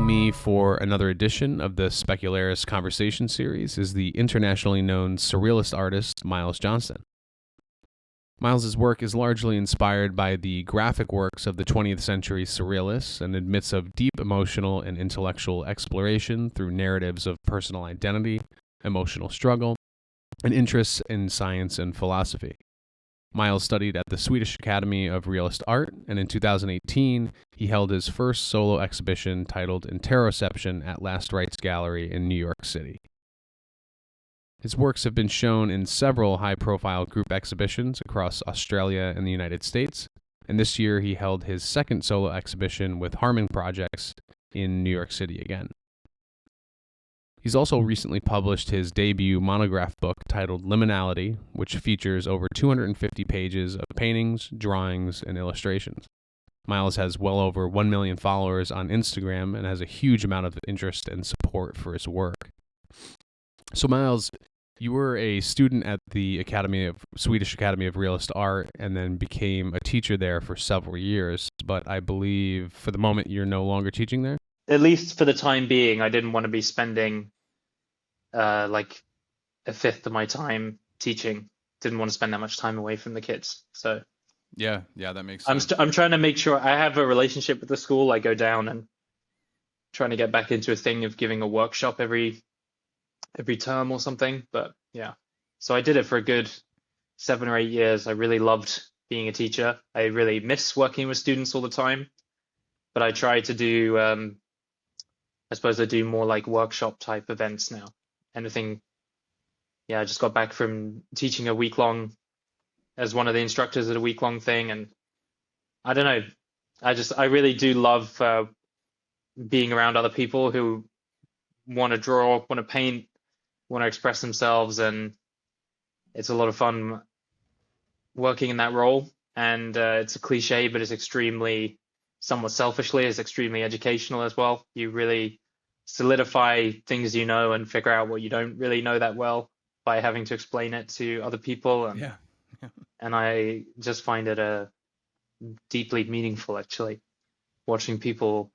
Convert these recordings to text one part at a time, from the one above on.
me for another edition of the SPECULARIS Conversation Series is the internationally known Surrealist artist Miles Johnston. Miles's work is largely inspired by the graphic works of the 20th century Surrealists and admits of deep emotional and intellectual exploration through narratives of personal identity, emotional struggle, and interests in science and philosophy. Miles studied at the Swedish Academy of Realist Art, and in 2018, he held his first solo exhibition titled Interoception at Last Rites Gallery in New York City. His works have been shown in several high-profile group exhibitions across Australia and the United States, and this year he held his second solo exhibition with Harman Projects in New York City again. He's also recently published his debut monograph book titled Liminality, which features over 250 pages of paintings, drawings, and illustrations. Miles has well over 1 million followers on Instagram and has a huge amount of interest and support for his work. So Miles, you were a student at the Swedish Academy of Realist Art and then became a teacher there for several years, but I believe for the moment you're no longer teaching there? At least for the time being, I didn't want to be spending like a fifth of my time teaching. Didn't want to spend that much time away from the kids. So yeah, that makes sense. I'm trying to make sure I have a relationship with the school. I go down and trying to get back into a thing of giving a workshop every term or something. But yeah, so I did it for a good 7 or 8 years. I really loved being a teacher. I really miss working with students all the time, but I try to do I suppose I do more like workshop type events now. Anything. Yeah, I just got back from teaching a week long as one of the instructors at a week long thing, and I don't know, I really do love being around other people who want to draw, want to paint, want to express themselves, and it's a lot of fun working in that role. And it's a cliche, but it's extremely, somewhat selfishly, it's extremely educational as well. You really solidify things you know and figure out what you don't really know that well by having to explain it to other people. And yeah. And I just find it deeply meaningful, actually, watching people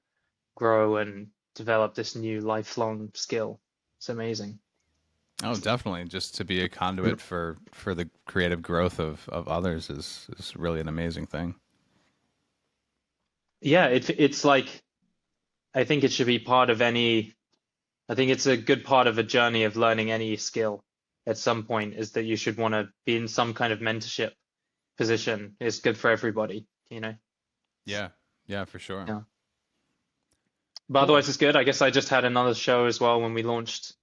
grow and develop this new lifelong skill. It's amazing. Oh, definitely. Just to be a conduit for the creative growth of others is really an amazing thing. Yeah, it's like, I think it should be part of I think it's a good part of a journey of learning any skill at some point, is that you should want to be in some kind of mentorship position. It's good for everybody, you know? Yeah, for sure. Yeah. But otherwise it's good. I guess I just had another show as well when we launched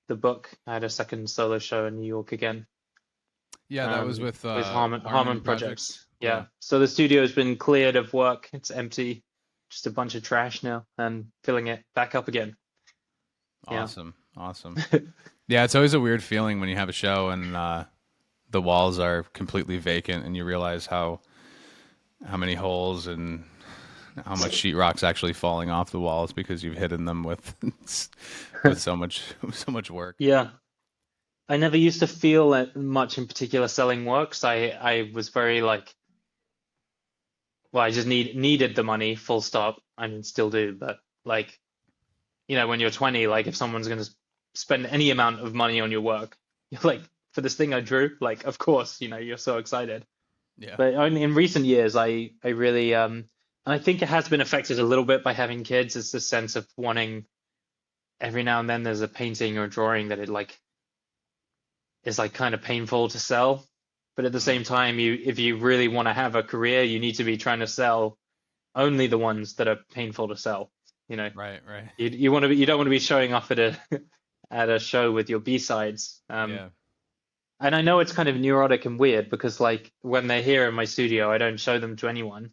the book. I had a second solo show in New York again. Yeah, that was with Harman Projects. Yeah. So the studio has been cleared of work. It's empty, just a bunch of trash now, and filling it back up again. Awesome. Yeah, it's always a weird feeling when you have a show and the walls are completely vacant and you realize how many holes and how much sheetrock's actually falling off the walls because you've hidden them with so much work. Yeah. I never used to feel that much in particular selling works. I was very like, well, I just needed the money, full stop. I mean, still do, but like, you know, when you're 20, like if someone's going to spend any amount of money on your work, you're like, for this thing I drew, like, of course, you know, you're so excited. Yeah. But only in recent years, I really, and I think it has been affected a little bit by having kids. It's the sense of wanting, every now and then there's a painting or a drawing that it like is like kind of painful to sell. But at the same time, if you really want to have a career, you need to be trying to sell only the ones that are painful to sell. You know, right. You want to be, you don't want to be showing off at a show with your B-sides. Yeah. And I know it's kind of neurotic and weird because like when they're here in my studio, I don't show them to anyone.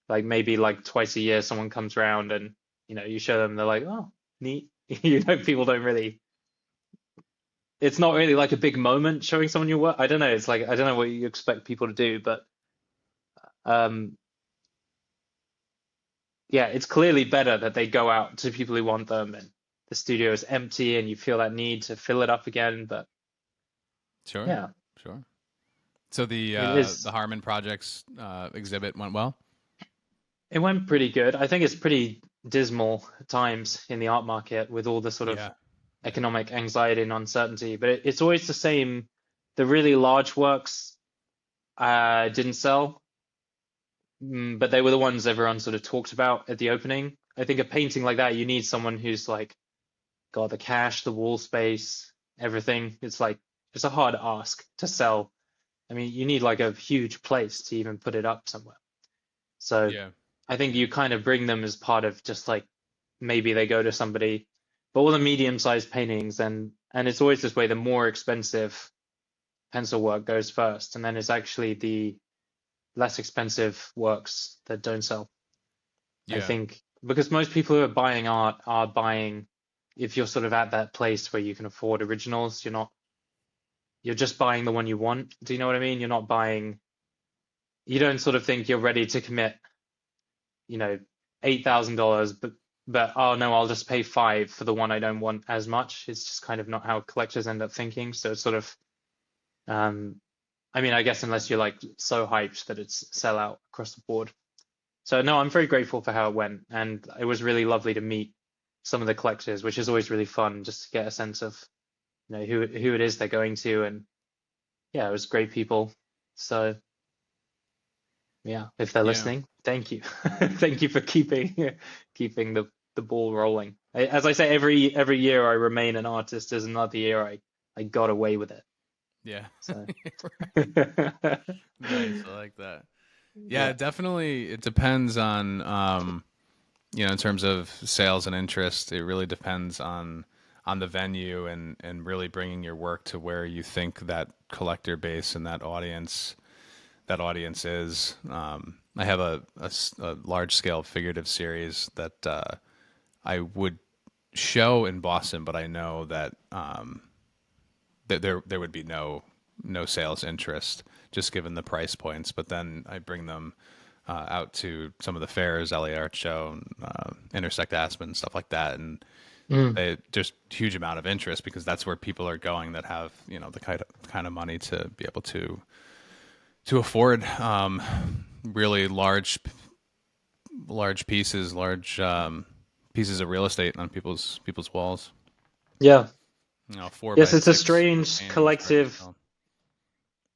Like maybe like twice a year, someone comes around and, you know, you show them, they're like, oh, neat. You know, people don't really, it's not really like a big moment showing someone your work. I don't know. It's like, I don't know what you expect people to do, but yeah, it's clearly better that they go out to people who want them and the studio is empty and you feel that need to fill it up again. But sure. Yeah. Sure. So the Harman Projects exhibit went well? It went pretty good. I think it's pretty dismal times in the art market with all the sort of Yeah. Yeah. economic anxiety and uncertainty. But it's always the same. The really large works didn't sell, but they were the ones everyone sort of talked about at the opening. I think a painting like that, you need someone who's like got the cash, the wall space, everything. It's like it's a hard ask to sell. I mean, you need like a huge place to even put it up somewhere. So Yeah. I think Yeah. you kind of bring them as part of just like maybe they go to somebody, but all the medium-sized paintings and it's always this way, the more expensive pencil work goes first, and then it's actually the less expensive works that don't sell. I Yeah. think because most people who are buying art are buying if you're sort of at that place where you can afford originals, you're just buying the one you want. Do you know what I mean? You're not buying, you don't sort of think you're ready to commit, you know, $8,000, but oh no, I'll just pay five for the one I don't want as much. It's just kind of not how collectors end up thinking. So it's sort of, um, I mean, I guess unless you're like so hyped that it's sell out across the board. So no, I'm very grateful for how it went, and it was really lovely to meet some of the collectors, which is always really fun just to get a sense of, who it is they're going to, and yeah, it was great people. So yeah, if they're Yeah. listening, thank you. Thank you for keeping the ball rolling. As I say, every year I remain an artist. There's another year I got away with it. Yeah. So Nice. I like that. Yeah, yeah. definitely. It depends on, in terms of sales and interest, it really depends on the venue and really bringing your work to where you think that collector base and that audience is. I have a large scale figurative series that I would show in Boston, but I know that that there would be no sales interest just given the price points. But then I bring them out to some of the fairs, LA Art Show, and, Intersect Aspen, stuff like that, and Mm, just huge amount of interest because that's where people are going that have the kind of money to be able to afford really large pieces, large pieces of real estate on people's walls. yeah. Four Yes, by it's a six strange paintings hard to collective. sell.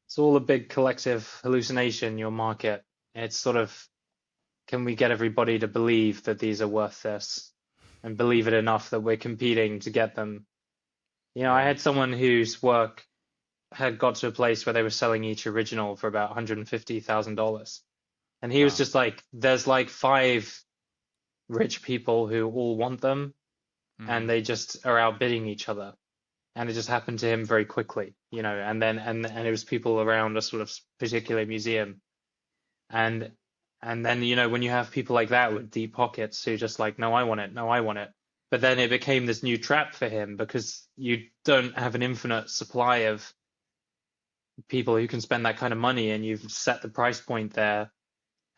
It's all a big collective hallucination, your market. It's sort of, can we get everybody to believe that these are worth this and believe it enough that we're competing to get them? I Yeah. had someone whose work had got to a place where they were selling each original for about $150,000. And he was Wow. just like, there's like five rich people who all want them, and Hmm. they just are outbidding each other. And it just happened to him very quickly, and then and it was people around a sort of particular museum. And and then, when you have people like that with deep pockets who just like, no, I want it, no, I want it. But then it became this new trap for him because you don't have an infinite supply of people who can spend that kind of money, and you've set the price point there.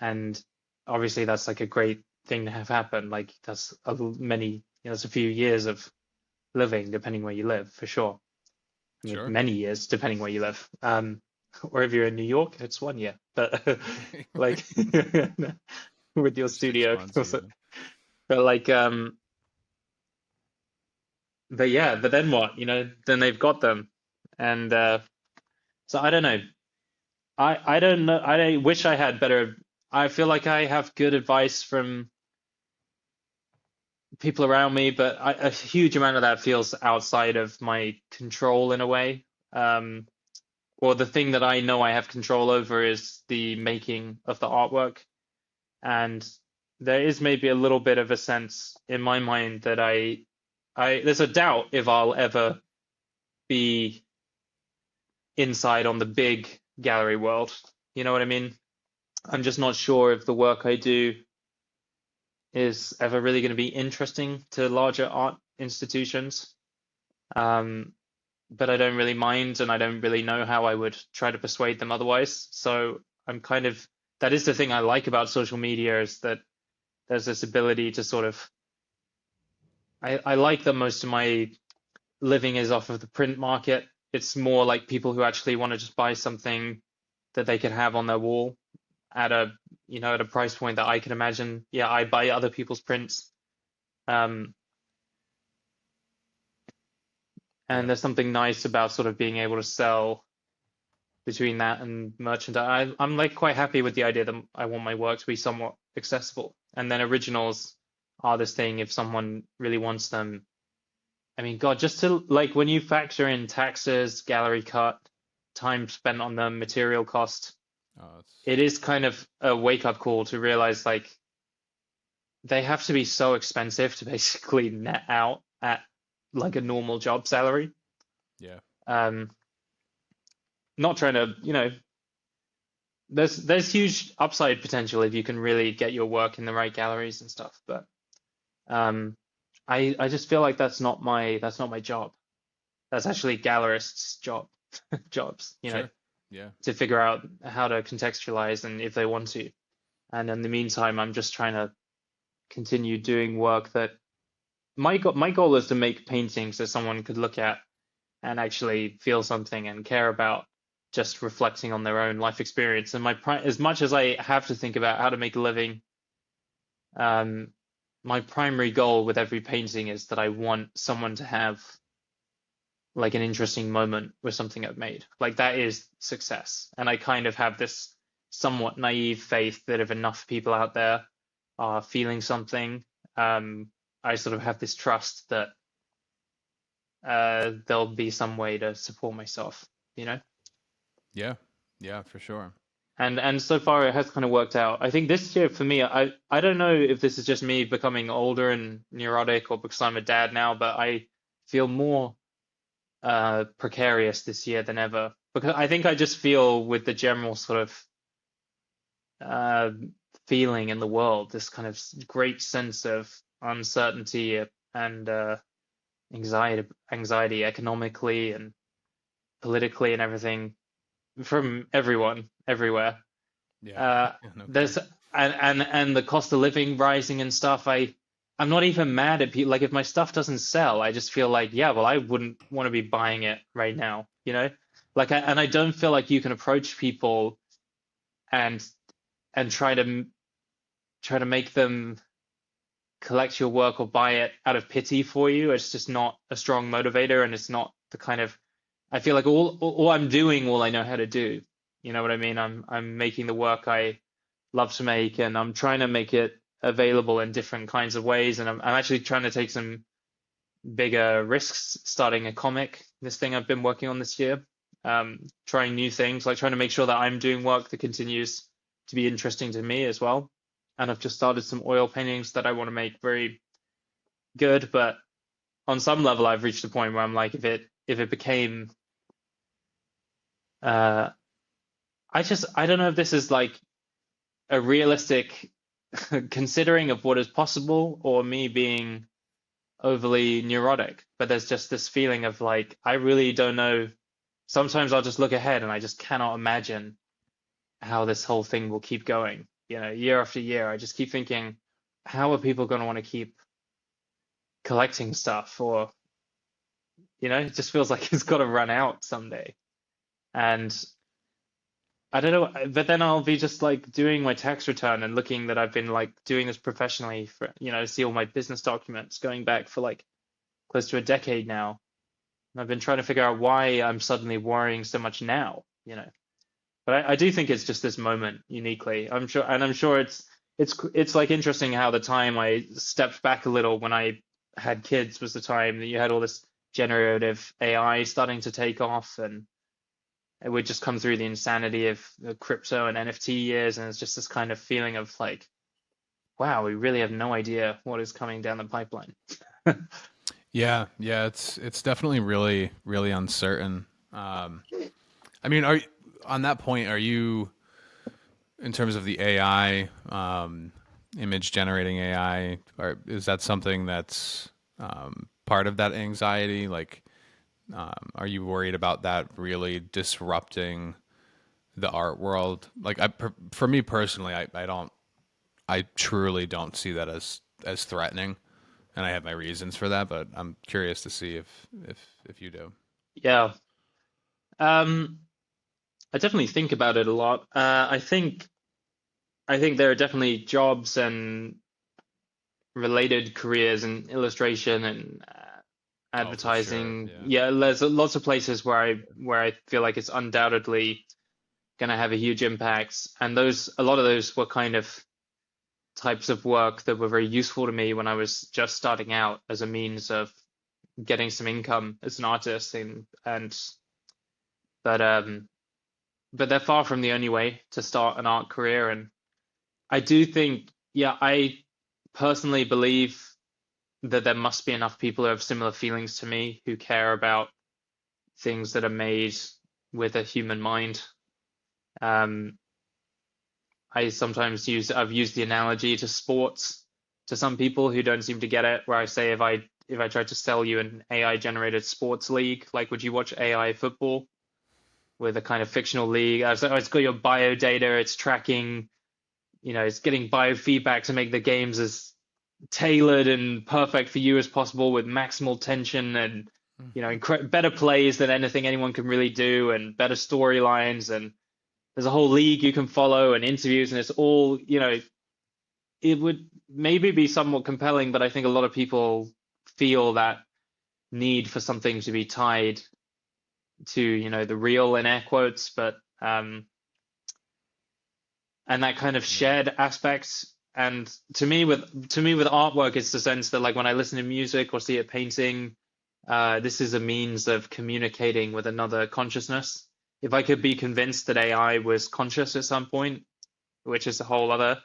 And obviously that's like a great thing to have happen. Like that's that's a few years of living depending where you live, for sure. I mean, Sure. many years depending where you live. Or if you're in New York, it's 1 year. But like with your For six studio. months even. But like but yeah, but then what? Then they've got them. And so I don't know. I don't know. I wish I had better. I feel like I have good advice from people around me, but a huge amount of that feels outside of my control in a way. Or the thing that I know I have control over is the making of the artwork. And there is maybe a little bit of a sense in my mind that there's a doubt if I'll ever be inside on the big gallery world. You know what I mean? I'm just not sure if the work I do is ever really going to be interesting to larger art institutions. Um, but I don't really mind, and I don't really know how I would try to persuade them otherwise. So I'm kind of, that is the thing I like about social media, is that there's this ability to sort of, I like that most of my living is off of the print market. It's more like people who actually want to just buy something that they can have on their wall at a price point that I can imagine. Yeah, I buy other people's prints. Um, Yeah. and there's something nice about sort of being able to sell between that and merchandise. I'm like quite happy with the idea that I want my work to be somewhat accessible. And then originals are this thing if someone really wants them. I mean, God, just to like when you factor in taxes, gallery cut, time spent on them, material cost, Oh, it's it is kind of a wake-up call to realize like they have to be so expensive to basically net out at like a normal job salary. yeah. Um, not trying to, there's huge upside potential if you can really get your work in the right galleries and stuff. But um, I just feel like that's not my job. That's actually gallerists' jobs, Sure. Yeah. to figure out how to contextualize and if they want to. And in the meantime, I'm just trying to continue doing work that my goal is to make paintings that someone could look at and actually feel something and care about, just reflecting on their own life experience. And as much as I have to think about how to make a living, um, my primary goal with every painting is that I want someone to have like an interesting moment with something I've made. Like that is success. And I kind of have this somewhat naive faith that if enough people out there are feeling something, I sort of have this trust that there'll be some way to support myself, you know? Yeah. Yeah, for sure. And so far it has kind of worked out. I think this year for me, I don't know if this is just me becoming older and neurotic or because I'm a dad now, but I feel more precarious this year than ever because I think I just feel with the general sort of uh, feeling in the world, this kind of great sense of uncertainty and anxiety economically and politically and everything from everyone everywhere. Yeah. Uh, Yeah, no there's kidding. and the cost of living rising and stuff. I'm not even mad at people. Like if my stuff doesn't sell, I just feel like, yeah, well, I wouldn't want to be buying it right now, you know? Like and I don't feel like you can approach people and try to make them collect your work or buy it out of pity for you. It's just not a strong motivator, and it's not the kind of I feel like all I'm doing all I know how to do. You know what I mean? I'm making the work I love to make, and I'm trying to make it available in different kinds of ways. And I'm actually trying to take some bigger risks, starting a comic, this thing I've been working on this year, trying new things, like trying to make sure that I'm doing work that continues to be interesting to me as well. And I've just started some oil paintings that I want to make very good, but on some level, I've reached a point where I'm like, if it became, uh, I don't know if this is like a realistic considering of what is possible or me being overly neurotic, but there's just this feeling of like, I really don't know. Sometimes I'll just look ahead and I just cannot imagine how this whole thing will keep going. Year after year, I just keep thinking, how are people going to want to keep collecting stuff? Or, it just feels like it's got to run out someday. And I don't know, but then I'll be just like doing my tax return and looking that I've been like doing this professionally for, see all my business documents going back for like close to a decade now. And I've been trying to figure out why I'm suddenly worrying so much now. But I do think it's just this moment uniquely. I'm sure it's like interesting how the time I stepped back a little when I had kids was the time that you had all this generative AI starting to take off, and it would just come through the insanity of the crypto and NFT years, and it's just this kind of feeling of like, wow, we really have no idea what is coming down the pipeline. Yeah, yeah, it's definitely really really uncertain. Um, I mean, on that point, are you in terms of the AI, image generating AI, or is that something that's part of that anxiety? Like, are you worried about that really disrupting the art world? Like, for me personally, I truly don't see that as threatening, and I have my reasons for that. But I'm curious to see if you do. Yeah. Um, I definitely think about it a lot. I think there are definitely jobs and related careers in illustration and Oh, for sure. advertising. Yeah. Yeah, there's lots of places where I feel like it's undoubtedly going to have a huge impact. And a lot of those were kind of types of work that were very useful to me when I was just starting out as a means of getting some income as an artist. And but but they're far from the only way to start an art career. And I do think, yeah, I personally believe that there must be enough people who have similar feelings to me, who care about things that are made with a human mind. Um, I've used the analogy to sports to some people who don't seem to get it, where I say if I tried to sell you an AI generated sports league, like would you watch AI football with a kind of fictional league? I was like, oh, it's got your bio data, it's tracking, it's getting biofeedback to make the games as tailored and perfect for you as possible with maximal tension and better plays than anything anyone can really do and better storylines, and there's a whole league you can follow and interviews, and it's all, it would maybe be somewhat compelling, but I think a lot of people feel that need for something to be tied to, the real in air quotes, but and that kind of Yeah. shared aspect. And to me with artwork, it's the sense that like when I listen to music or see a painting, this is a means of communicating with another consciousness. If I could be convinced that AI was conscious at some point, which is a whole other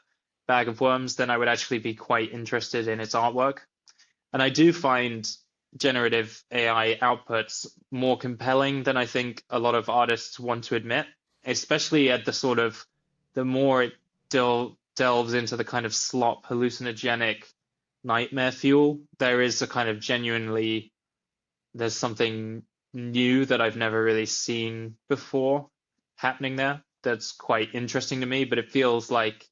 bag of worms, then I would actually be quite interested in its artwork. And I do find generative AI outputs more compelling than I think a lot of artists want to admit, especially at the more it delves into the kind of slop, hallucinogenic nightmare fuel. There is a kind of there's something new that I've never really seen before happening there that's quite interesting to me, but it feels like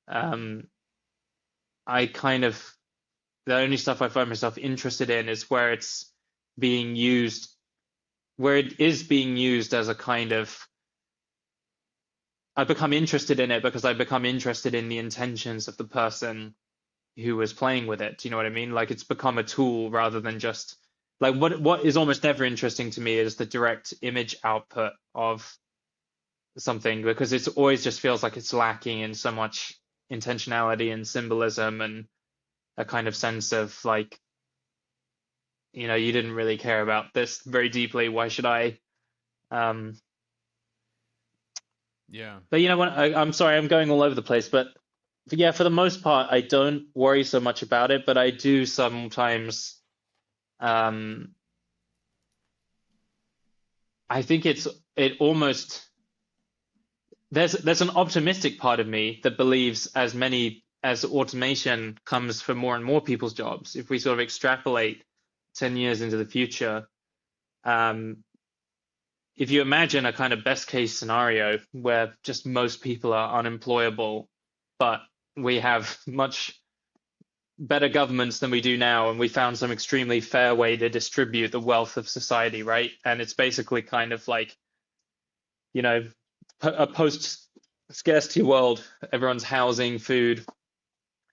um, I kind of the only stuff I find myself interested in is where it is being used as a kind of, I become interested in it because I become interested in the intentions of the person who was playing with it. Do you know what I mean? Like it's become a tool rather than just like what is almost never interesting to me is the direct image output of something, because it's always just feels like it's lacking in so much intentionality and symbolism and a kind of sense of like, you didn't really care about this very deeply. Why should I? Um, Yeah. but I'm sorry, I'm going all over the place, but yeah, for the most part, I don't worry so much about it, but I do sometimes. Um, I think it almost there's an optimistic part of me that believes as automation comes for more and more people's jobs, if we sort of extrapolate 10 years into the future, um, if you imagine a kind of best case scenario where just most people are unemployable, but we have much better governments than we do now, and we found some extremely fair way to distribute the wealth of society, right? And it's basically kind of like, you know, a post scarcity world, everyone's housing, food,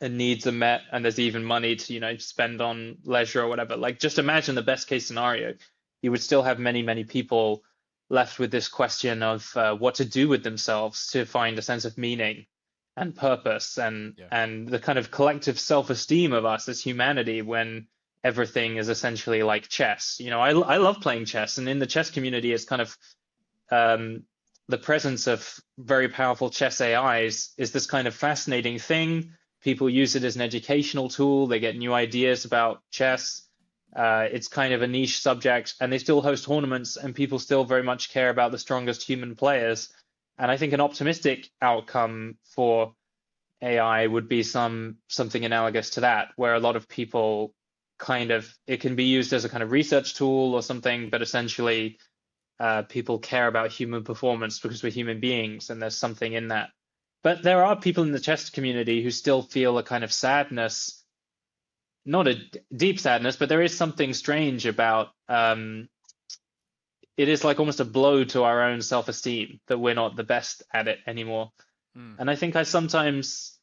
and needs are met, and there's even money to, spend on leisure or whatever. Like, just imagine the best case scenario. You would still have many, many people left with this question of what to do with themselves to find a sense of meaning and purpose, and Yeah. the kind of collective self-esteem of us as humanity when everything is essentially like chess. I love playing chess, and in the chess community, it's kind of um, the presence of very powerful chess AIs is this kind of fascinating thing. People use it as an educational tool. They get new ideas about chess. It's kind of a niche subject, and they still host tournaments, and people still very much care about the strongest human players. And I think an optimistic outcome for AI would be something analogous to that, where a lot of people it can be used as a kind of research tool or something, but essentially people care about human performance because we're human beings, and there's something in that. But there are people in the chess community who still feel a kind of sadness, not a deep sadness, but there is something strange about it is like almost a blow to our own self-esteem that we're not the best at it anymore. Mm. And I think I sometimes,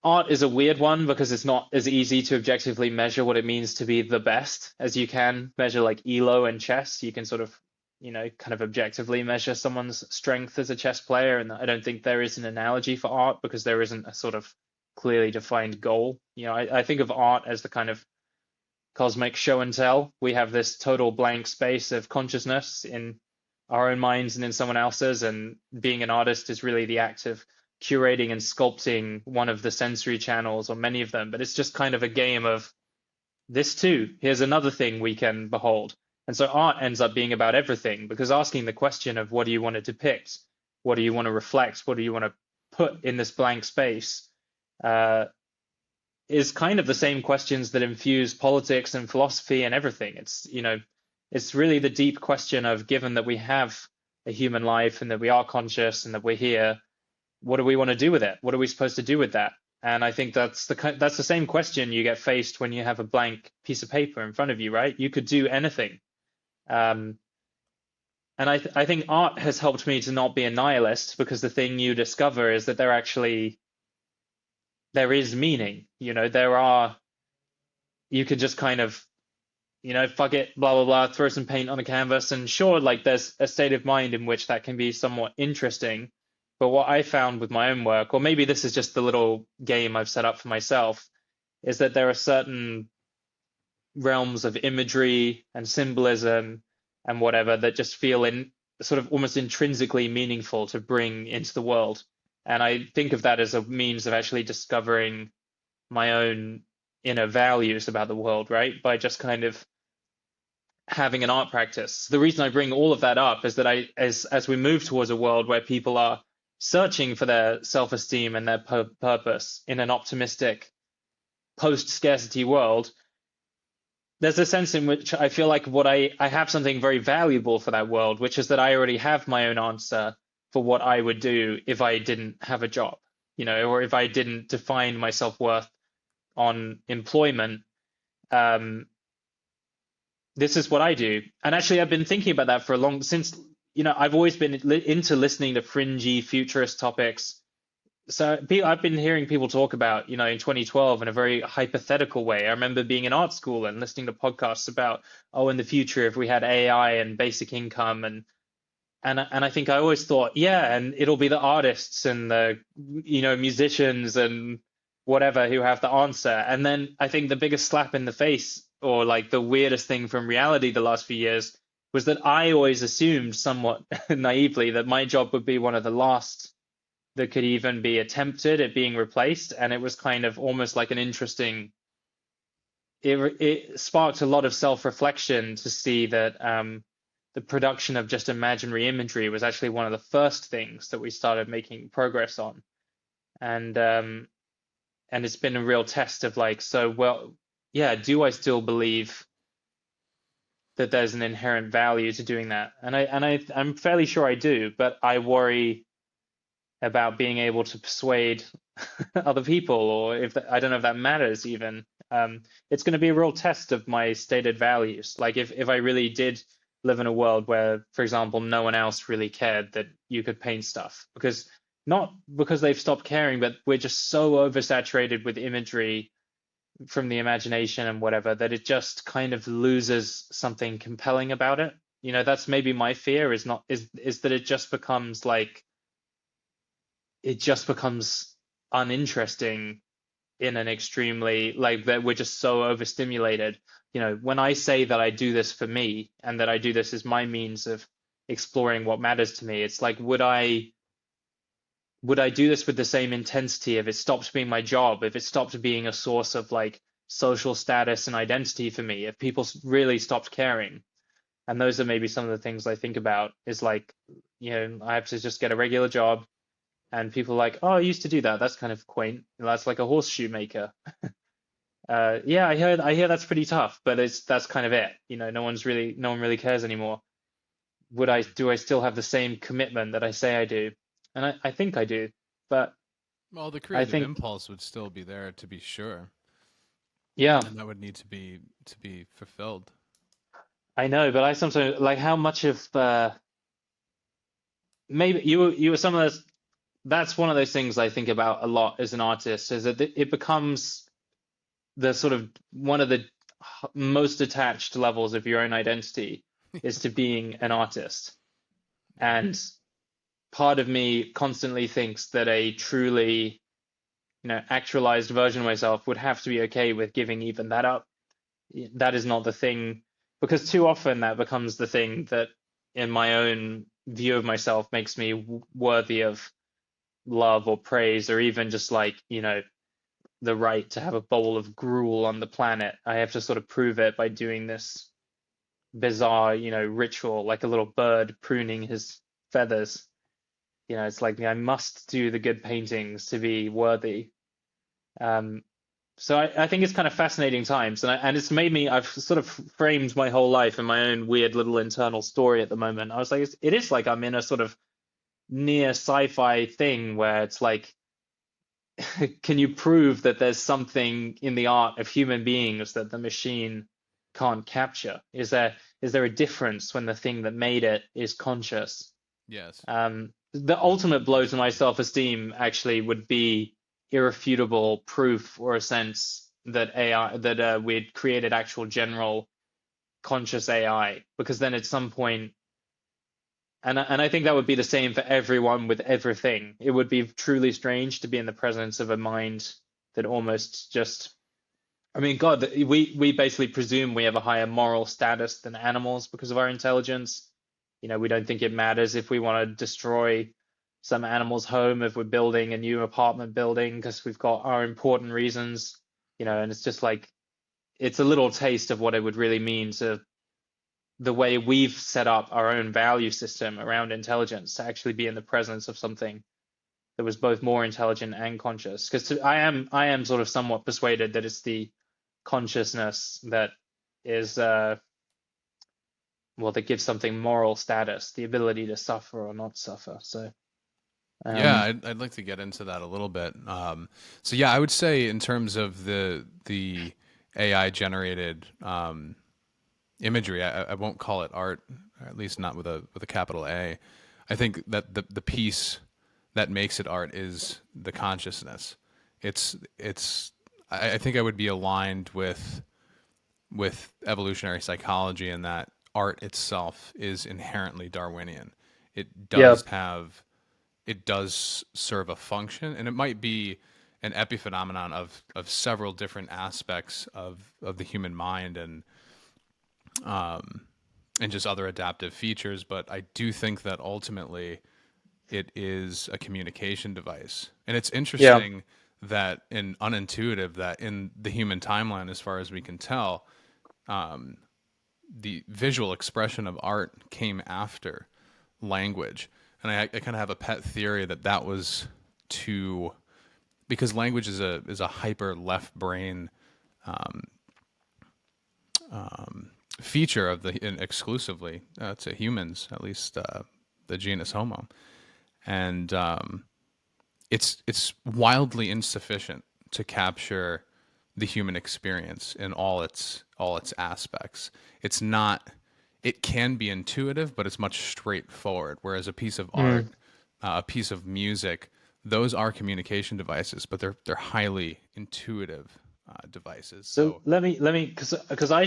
art is a weird one because it's not as easy to objectively measure what it means to be the best as you can measure like elo and chess. You can sort of, kind of objectively measure someone's strength as a chess player, and I don't think there is an analogy for art because there isn't a sort of clearly defined goal. I think of art as the kind of cosmic show and tell. We have this total blank space of consciousness in our own minds and in someone else's, and being an artist is really the act of curating and sculpting one of the sensory channels or many of them. But it's just kind of a game of this too. Here's another thing we can behold. And so art ends up being about everything, because asking the question of what do you want to depict, what do you want to reflect, what do you want to put in this blank space, is kind of the same questions that infuse politics and philosophy and everything. It's really the deep question of, given that we have a human life and that we are conscious and that we're here, what do we want to do with it? What are we supposed to do with that? And I think that's the same question you get faced when you have a blank piece of paper in front of you, right? You could do anything. And I think art has helped me to not be a nihilist, because the thing you discover is that there is meaning. You could just kind of, fuck it, blah, blah, blah, throw some paint on a canvas. And sure, like there's a state of mind in which that can be somewhat interesting. But what I found with my own work, or maybe this is just the little game I've set up for myself, is that there are certain realms of imagery and symbolism and whatever that just feel sort of almost intrinsically meaningful to bring into the world. And I think of that as a means of actually discovering my own inner values about the world, right? By just kind of having an art practice. The reason I bring all of that up is that as we move towards a world where people are searching for their self-esteem and their purpose in an optimistic post-scarcity world, there's a sense in which I feel like I have something very valuable for that world, which is that I already have my own answer for what I would do if I didn't have a job, or if I didn't define my self-worth on employment. This is what I do. And actually, I've been thinking about that for since I've always been into listening to fringy futurist topics. So I've been hearing people talk about, in 2012 in a very hypothetical way. I remember being in art school and listening to podcasts about, in the future, if we had AI and basic income, and I think I always thought, yeah, and it'll be the artists and the, musicians and whatever who have the answer. And then I think the biggest slap in the face, or like the weirdest thing from reality the last few years, was that I always assumed somewhat naively that my job would be one of the last that could even be attempted at being replaced. And it was kind of almost like an interesting, it sparked a lot of self-reflection to see that the production of just imaginary imagery was actually one of the first things that we started making progress on. And it's been a real test of like, do I still believe that there's an inherent value to doing that? And I'm fairly sure I do, but I worry about being able to persuade other people, or I don't know if that matters even. It's going to be a real test of my stated values. Like if I really did live in a world where, for example, no one else really cared that you could paint stuff, not because they've stopped caring, but we're just so oversaturated with imagery from the imagination and whatever, that it just kind of loses something compelling about it. That's maybe my fear, is that it just becomes uninteresting in an extremely, like, that we're just so overstimulated. When I say that I do this for me and that I do this as my means of exploring what matters to me, it's like, would I do this with the same intensity if it stopped being my job, if it stopped being a source of like social status and identity for me, if people really stopped caring? And those are maybe some of the things I think about, is like, I have to just get a regular job, and people are like, oh, I used to do that. That's kind of quaint. That's like a horseshoe maker. Yeah, I hear that's pretty tough, but that's kind of it. No one really cares anymore. Do I still have the same commitment that I say I do? And I think I do, but Well, the I creative think, impulse would still be there, to be sure, yeah, and that would need to be fulfilled. I know, but I sometimes like how much of maybe you were some of that's one of those things I think about a lot as an artist, is that it becomes the sort of one of the most attached levels of your own identity is to being an artist. And part of me constantly thinks that a truly, actualized version of myself would have to be okay with giving even that up. That is not the thing, because too often that becomes the thing that, in my own view of myself, makes me worthy of love or praise, or even just like, the right to have a bowl of gruel on the planet. I have to sort of prove it by doing this bizarre, ritual, like a little bird pruning his feathers. It's like I must do the good paintings to be worthy. Um, so I think it's kind of fascinating times, and it's made me. I've sort of framed my whole life in my own weird little internal story at the moment. I was like, it is like I'm in a sort of near sci-fi thing where it's like, can you prove that there's something in the art of human beings that the machine can't capture? Is there a difference when the thing that made it is conscious? Yes. The ultimate blow to my self-esteem actually would be irrefutable proof, or a sense that AI, that we'd created actual general conscious AI, because then at some point, and I think that would be the same for everyone with everything. It would be truly strange to be in the presence of a mind that almost just, I mean, God, we basically presume we have a higher moral status than animals because of our intelligence. We don't think it matters if we want to destroy some animal's home if we're building a new apartment building, because we've got our important reasons, and it's just like, it's a little taste of what it would really mean to the way we've set up our own value system around intelligence, to actually be in the presence of something that was both more intelligent and conscious. Because I am sort of somewhat persuaded that it's the consciousness that is well, that gives something moral status, the ability to suffer or not suffer. So Yeah, um I'd like to get into that a little bit. So yeah, I would say in terms of the AI generated imagery, I won't call it art, or at least not with a capital A. I think that the piece that makes it art is the consciousness. It's I think I would be aligned with evolutionary psychology in that art itself is inherently Darwinian. It yeah. does have it does serve a function, and it might be an epiphenomenon of several different aspects of the human mind and just other adaptive features. But I do think that ultimately it is a communication device, and it's Yeah. interesting that in unintuitive that in the human timeline, as far as we can tell, the visual expression of art came after language. And I kind of have a pet theory that that was to because language is a hyper left brain feature of the and exclusively to humans, at least the genus Homo, and it's wildly insufficient to capture the human experience in all its aspects. It's not. It can be intuitive, but it's much straightforward. Whereas a piece of art, Mm. a piece of music, those are communication devices, but they're highly intuitive devices. So So let me, because I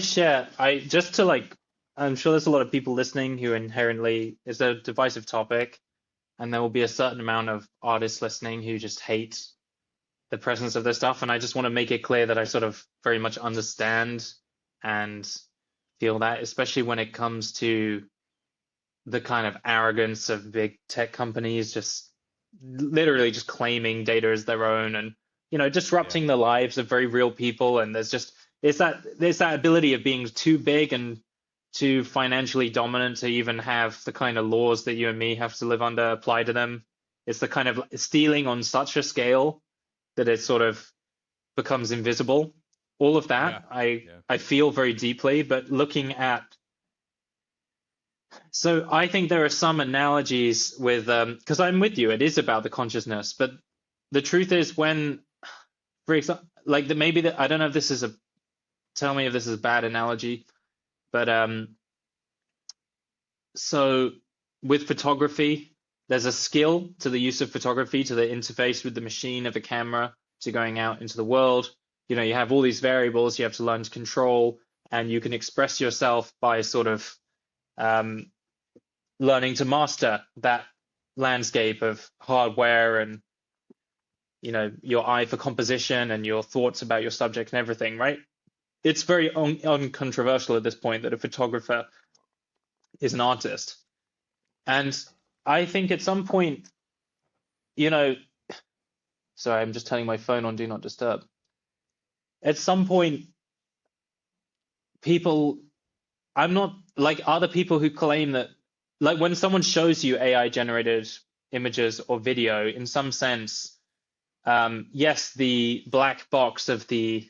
just to like, I'm sure there's a lot of people listening who inherently, it's a divisive topic, and there will be a certain amount of artists listening who just hate the presence of this stuff. And I just want to make it clear that I sort of very much understand and feel that, especially when it comes to the kind of arrogance of big tech companies just literally just claiming data as their own, and yeah, disrupting the lives of very real people. And there's that ability of being too big and too financially dominant to even have the kind of laws that you and me have to live under apply to them. It's the kind of stealing on such a scale that it sort of becomes invisible. All of yeah, that I yeah, I feel very deeply, but looking at, so I think there are some analogies with, because I'm with you, it is about the consciousness, but the truth is, when, for example, like maybe that, I don't know if this is a, tell me if this is a bad analogy, but so with photography, there's a skill to the use of photography, to the interface with the machine of a camera, to going out into the world. You know, you have all these variables you have to learn to control, and you can express yourself by sort of learning to master that landscape of hardware and, you know, your eye for composition and your thoughts about your subject and everything, right? It's very uncontroversial at this point that a photographer is an artist. And I think at some point, you know, sorry, I'm just turning my phone on Do Not Disturb. At some point, people, I'm not like other people who claim that, like when someone shows you AI generated images or video, in some sense, yes, the black box of the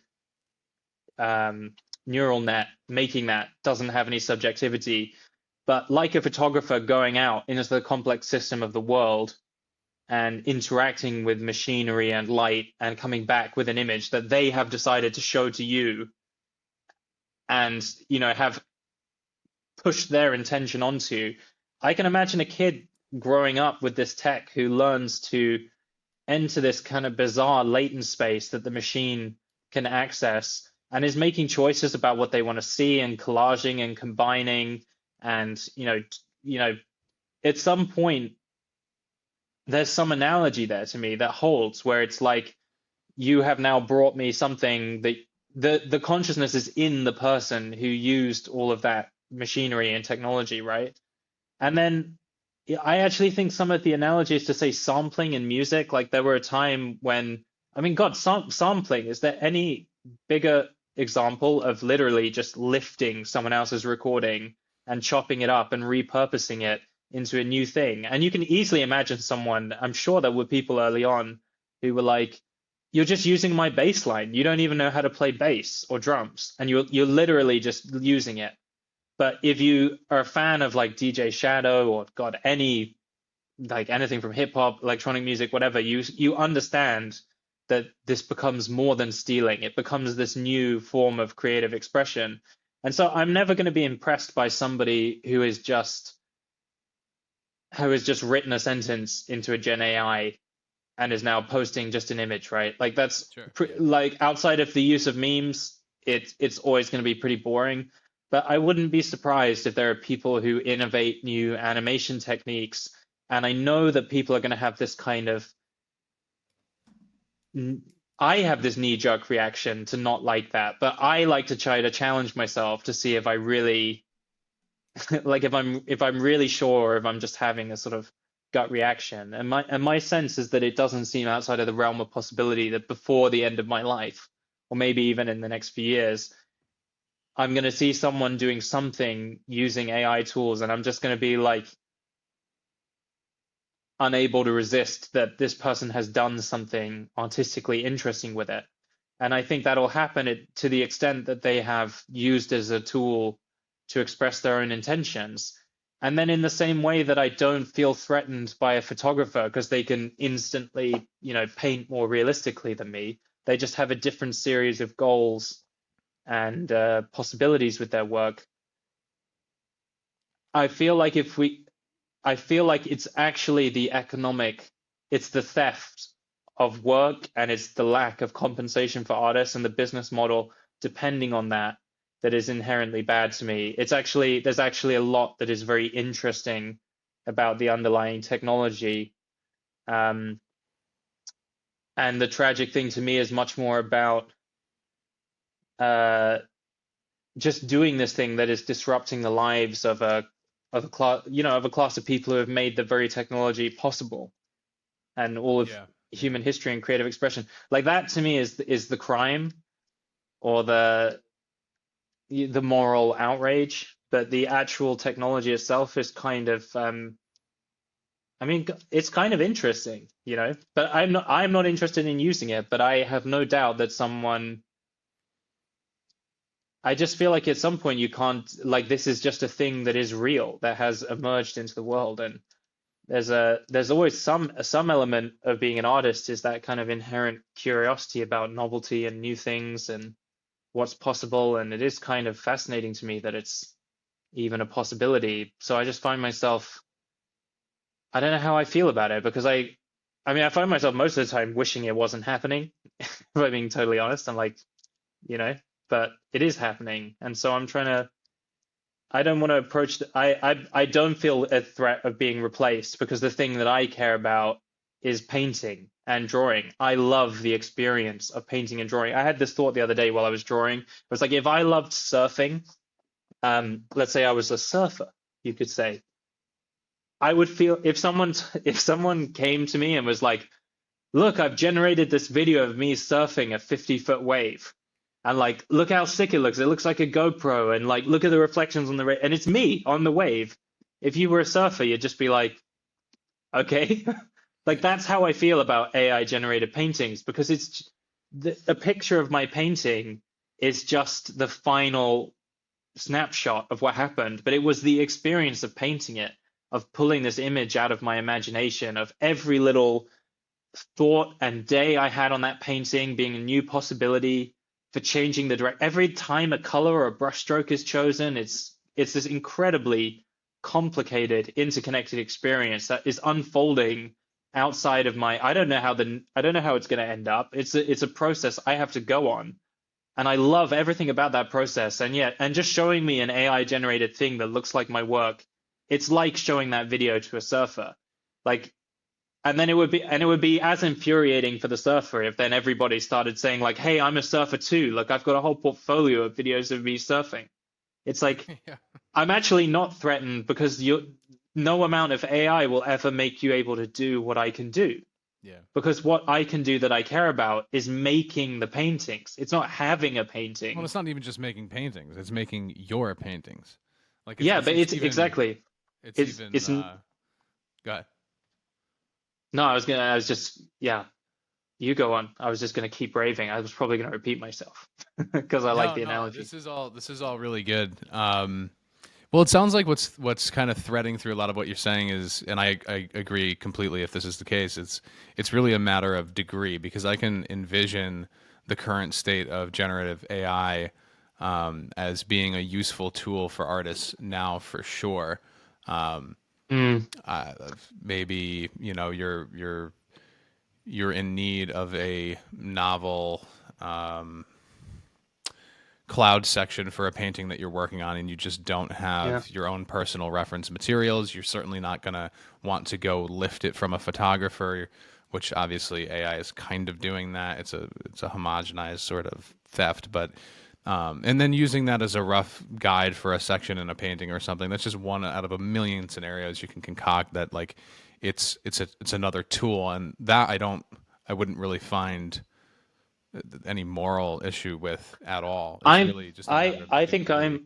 neural net making that doesn't have any subjectivity. But like a photographer going out into the complex system of the world and interacting with machinery and light and coming back with an image that they have decided to show to you and, you know, have pushed their intention onto, I can imagine a kid growing up with this tech who learns to enter this kind of bizarre latent space that the machine can access and is making choices about what they want to see and collaging and combining. And, you know, at some point, there's some analogy there to me that holds where it's like, you have now brought me something that the consciousness is in the person who used all of that machinery and technology, right? And then I actually think some of the analogies to say sampling in music, like there were a time when, I mean, God, sampling, is there any bigger example of literally just lifting someone else's recording and chopping it up and repurposing it into a new thing? And you can easily imagine someone, I'm sure there were people early on who were like, you're just using my bass line. You don't even know how to play bass or drums, and you're literally just using it. But if you are a fan of like DJ Shadow or God, any like anything from hip hop, electronic music, whatever, you understand that this becomes more than stealing. It becomes this new form of creative expression. And so I'm never going to be impressed by somebody who has just written a sentence into a Gen AI and is now posting just an image, right? Like that's Sure. like outside of the use of memes, it's always going to be pretty boring. But I wouldn't be surprised if there are people who innovate new animation techniques. And I know that people are going to have this kind of, I have this knee-jerk reaction to not like that, but I like to try to challenge myself to see if I really, like if I'm really sure, or if I'm just having a sort of gut reaction. And my sense is that it doesn't seem outside of the realm of possibility that before the end of my life, or maybe even in the next few years, I'm going to see someone doing something using AI tools, and I'm just going to be like unable to resist that this person has done something artistically interesting with it. And I think that'll happen to the extent that they have used as a tool to express their own intentions. And then in the same way that I don't feel threatened by a photographer because they can instantly, you know, paint more realistically than me, they just have a different series of goals and possibilities with their work. I feel like it's actually it's the theft of work, and it's the lack of compensation for artists and the business model depending on that is inherently bad to me. There's actually a lot that is very interesting about the underlying technology. And the tragic thing to me is much more about just doing this thing that is disrupting the lives of a class of people who have made the very technology possible, and all of human history and creative expression. Like that to me is the crime, or the moral outrage. But the actual technology itself is kind of I mean, it's kind of interesting, you know, but I'm not interested in using it. But I have no doubt that I just feel like at some point you can't, like, this is just a thing that is real, that has emerged into the world. And there's always some element of being an artist is that kind of inherent curiosity about novelty and new things and what's possible. And it is kind of fascinating to me that it's even a possibility. So I just find myself I don't know how I feel about it because I mean, I find myself most of the time wishing it wasn't happening. If I'm being totally honest, I'm like, you know, but it is happening, and so I'm trying to. I don't want to approach I don't feel a threat of being replaced because the thing that I care about is painting and drawing. I love the experience of painting and drawing. I had this thought the other day while I was drawing. It was like if I loved surfing, let's say I was a surfer, you could say, I would feel if someone came to me and was like, look, I've generated this video of me surfing a 50-foot wave. And like, look how sick it looks. It looks like a GoPro. And like, look at the reflections on the and it's me on the wave. If you were a surfer, you'd just be like, okay. Like that's how I feel about AI generated paintings because a picture of my painting is just the final snapshot of what happened, but it was the experience of painting it, of pulling this image out of my imagination, of every little thought and day I had on that painting being a new possibility for changing the direct. Every time a color or a brushstroke is chosen, it's this incredibly complicated, interconnected experience that is unfolding outside of my. I don't know how it's going to end up. It's a process I have to go on, and I love everything about that process. And just showing me an AI generated thing that looks like my work, it's like showing that video to a surfer. Like and then it would be as infuriating for the surfer if then everybody started saying like, "Hey, I'm a surfer too. Like I've got a whole portfolio of videos of me surfing." It's like Yeah. I'm actually not threatened because no amount of AI will ever make you able to do what I can do. Yeah. Because what I can do that I care about is making the paintings. It's not having a Well, painting. it's not even just making paintings; it's making your paintings. Like Yeah, but it's even exactly. it's It's even it's go ahead. no, I was just yeah. You go on. I was just going to keep raving. I was probably going to repeat myself because I like No, the no, analogy. this is all really good. Well, it sounds like what's kind of threading through a lot of what you're saying is, and I agree completely. If this is the case, it's really a matter of degree because I can envision the current state of generative AI as being a useful tool for artists now for sure. Um, Mm, uh, Maybe you're in need of a novel cloud section for a painting that you're working on and you just don't yeah. have your own personal reference materials. You're certainly not going to want to go lift it from a photographer, which obviously AI is kind of doing that. It's a homogenized sort of theft, but and then using that as a rough guide for a section in a painting or something. That's just one out of a million scenarios you can concoct that like it's another tool, and that I wouldn't really find any moral issue with at all. It's I'm really just a matter of I think degree.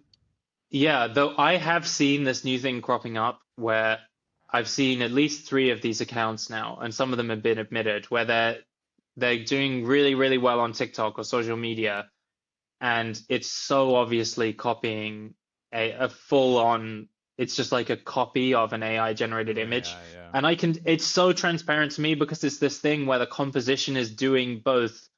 yeah, though I have seen this new thing cropping up where I've seen at least three of these accounts now, and some of them have been admitted where they're doing really, really well on TikTok or social media, and it's so obviously copying a full on it's just like a copy of an AI generated From image. AI, yeah. And it's so transparent to me because it's this thing where the composition is doing both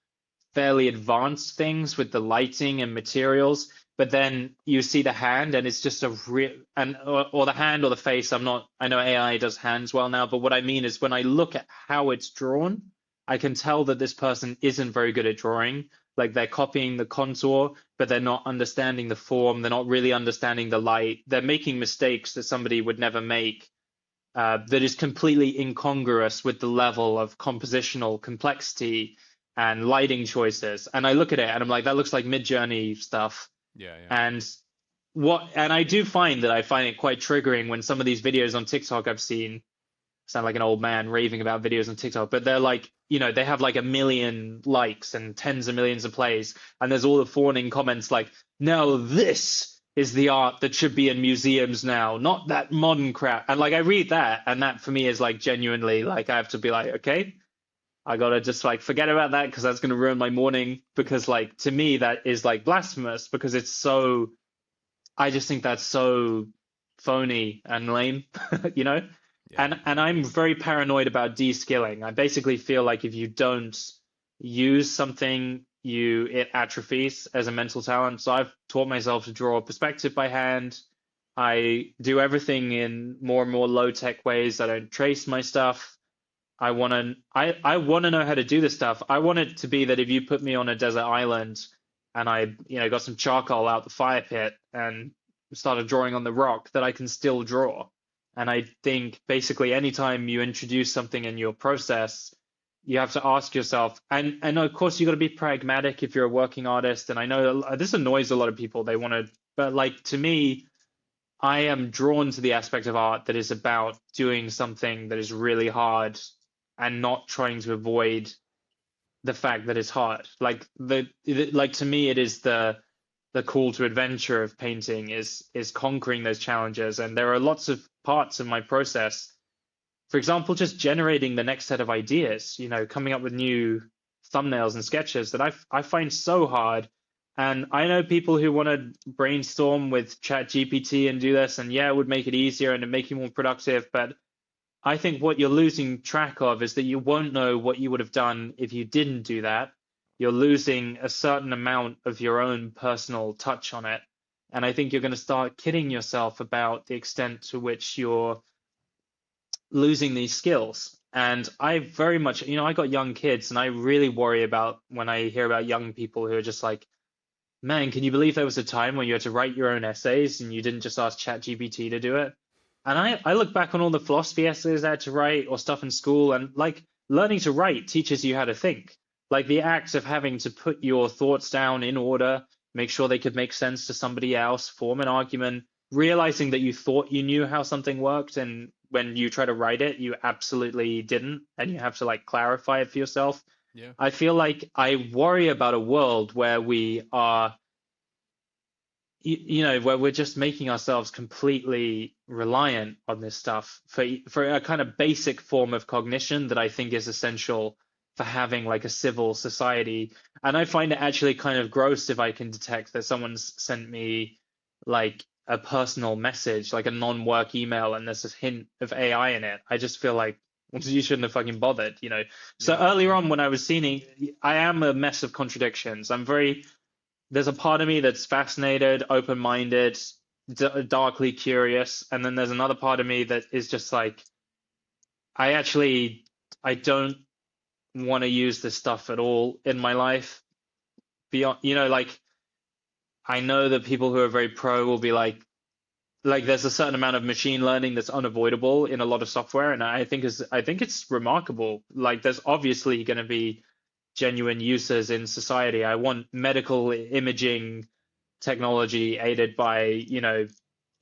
fairly advanced things with the lighting and materials, but then you see the hand and it's just a real and or the hand or the face. I know AI does hands well now, but what I mean is when I look at how it's drawn, I can tell that this person isn't very good at drawing. Like they're copying the contour, but they're not understanding the form. They're not really understanding the light. They're making mistakes that somebody would never make. That is completely incongruous with the level of compositional complexity and lighting choices. And I look at it and I'm like, that looks like Mid-Journey stuff. Yeah, yeah. And I do find that I find it quite triggering when some of these videos on TikTok I've seen sound like an old man raving about videos on TikTok, but they're like, they have like 1 million likes and tens of millions of plays. And there's all the fawning comments like, no, this is the art that should be in museums now, not that modern crap. And like, I read that, and that for me is like genuinely like, I have to be like, okay, I gotta just like forget about that because that's gonna ruin my morning. Because like, to me, that is like blasphemous because I just think that's so phony and lame, you know? Yeah. And I'm very paranoid about de-skilling. I basically feel like if you don't use something, it atrophies as a mental talent. So I've taught myself to draw perspective by hand. I do everything in more and more low tech ways. I don't trace my stuff. I want to know how to do this stuff. I want it to be that if you put me on a desert island and I, got some charcoal out the fire pit and started drawing on the rock, that I can still draw. And I think basically anytime you introduce something in your process, you have to ask yourself, and of course you got to be pragmatic if you're a working artist. And I know this annoys a lot of people. They want to, but like to me, I am drawn to the aspect of art that is about doing something that is really hard and not trying to avoid the fact that it's hard. Like to me, it is the call to adventure of painting is conquering those challenges. And there are lots of parts of my process. For example, just generating the next set of ideas, coming up with new thumbnails and sketches that I find so hard. And I know people who want to brainstorm with ChatGPT and do this, and yeah, it would make it easier and it'd make you more productive. But I think what you're losing track of is that you won't know what you would have done if you didn't do that. You're losing a certain amount of your own personal touch on it. And I think you're going to start kidding yourself about the extent to which you're losing these skills. And I very much, I got young kids, and I really worry about when I hear about young people who are just like, man, can you believe there was a time when you had to write your own essays and you didn't just ask ChatGPT to do it? And I look back on all the philosophy essays I had to write or stuff in school, and like learning to write teaches you how to think. Like the act of having to put your thoughts down in order, make sure they could make sense to somebody else, form an argument, realizing that you thought you knew how something worked, and when you try to write it, you absolutely didn't, and you have to like clarify it for yourself. Yeah. I feel like I worry about a world where we are, where we're just making ourselves completely reliant on this stuff for a kind of basic form of cognition that I think is essential for having like a civil society. And I find it actually kind of gross if I can detect that someone's sent me like a personal message, like a non-work email, and there's a hint of AI in it. I just feel like, well, you shouldn't have fucking bothered. So Yeah. earlier on when I was seeing, I am a mess of contradictions. There's a part of me that's fascinated, open-minded, darkly curious, and then there's another part of me that is just like, I don't want to use this stuff at all in my life. Beyond, like I know that people who are very pro will be like there's a certain amount of machine learning that's unavoidable in a lot of software, and I think it's remarkable. Like there's obviously going to be genuine uses in society. I want medical imaging technology aided by,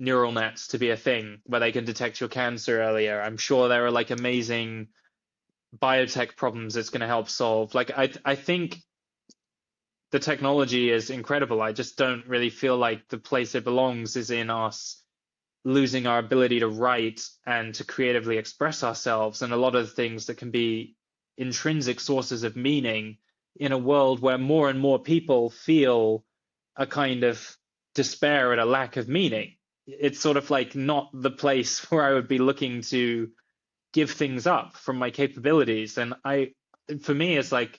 neural nets to be a thing where they can detect your cancer earlier. I'm sure there are like amazing biotech problems it's going to help solve. Like I think the technology is incredible. I just don't really feel like the place it belongs is in us losing our ability to write and to creatively express ourselves, and a lot of things that can be intrinsic sources of meaning in a world where more and more people feel a kind of despair and a lack of meaning. It's sort of like not the place where I would be looking to give things up from my capabilities. And for me, it's like,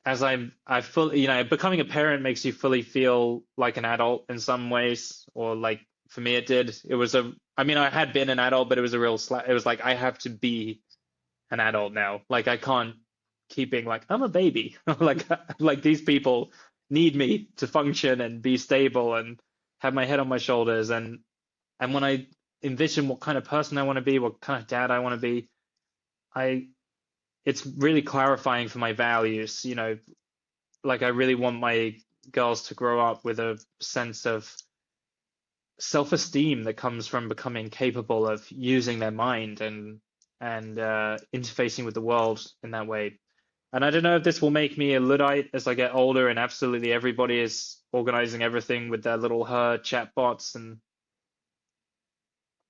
as I fully, becoming a parent makes you fully feel like an adult in some ways, or like for me it did. I had been an adult, but it was it was like I have to be an adult now. Like I can't keep being like I'm a baby. like these people need me to function and be stable and have my head on my shoulders. And when I envision what kind of person I want to be, what kind of dad I want to be, it's really clarifying for my values. Like I really want my girls to grow up with a sense of self-esteem that comes from becoming capable of using their mind and interfacing with the world in that way. And I don't know if this will make me a Luddite as I get older and absolutely everybody is organizing everything with their little her chatbots.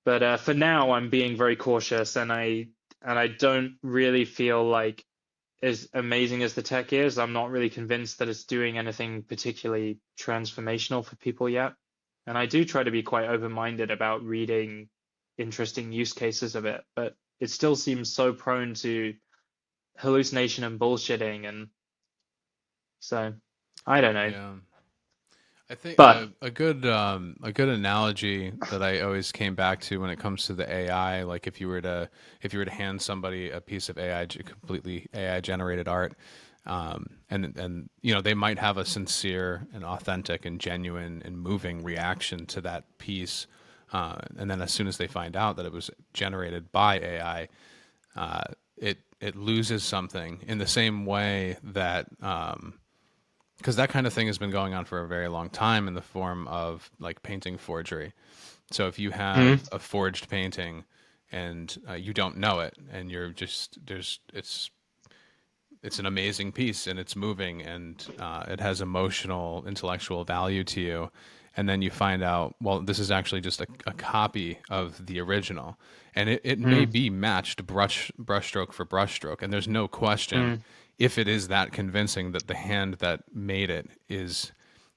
But for now, I'm being very cautious, and I don't really feel like, as amazing as the tech is, I'm not really convinced that it's doing anything particularly transformational for people yet. And I do try to be quite open-minded about reading interesting use cases of it, but it still seems so prone to hallucination and bullshitting. And so I don't know. Yeah. I think But a good analogy that I always came back to when it comes to the AI, like if you were to hand somebody a piece of completely AI generated art, and you know they might have a sincere and authentic and genuine and moving reaction to that piece, and then as soon as they find out that it was generated by AI, it loses something in the same way that because that kind of thing has been going on for a very long time in the form of like painting forgery. So if you have mhm, a forged painting and you don't know it, and you're just it's an amazing piece and it's moving and it has emotional, intellectual value to you, and then you find out, well, this is actually just a copy of the original, and it may mm, be matched brushstroke for brushstroke, and there's no question mm, if it is that convincing that the hand that made it is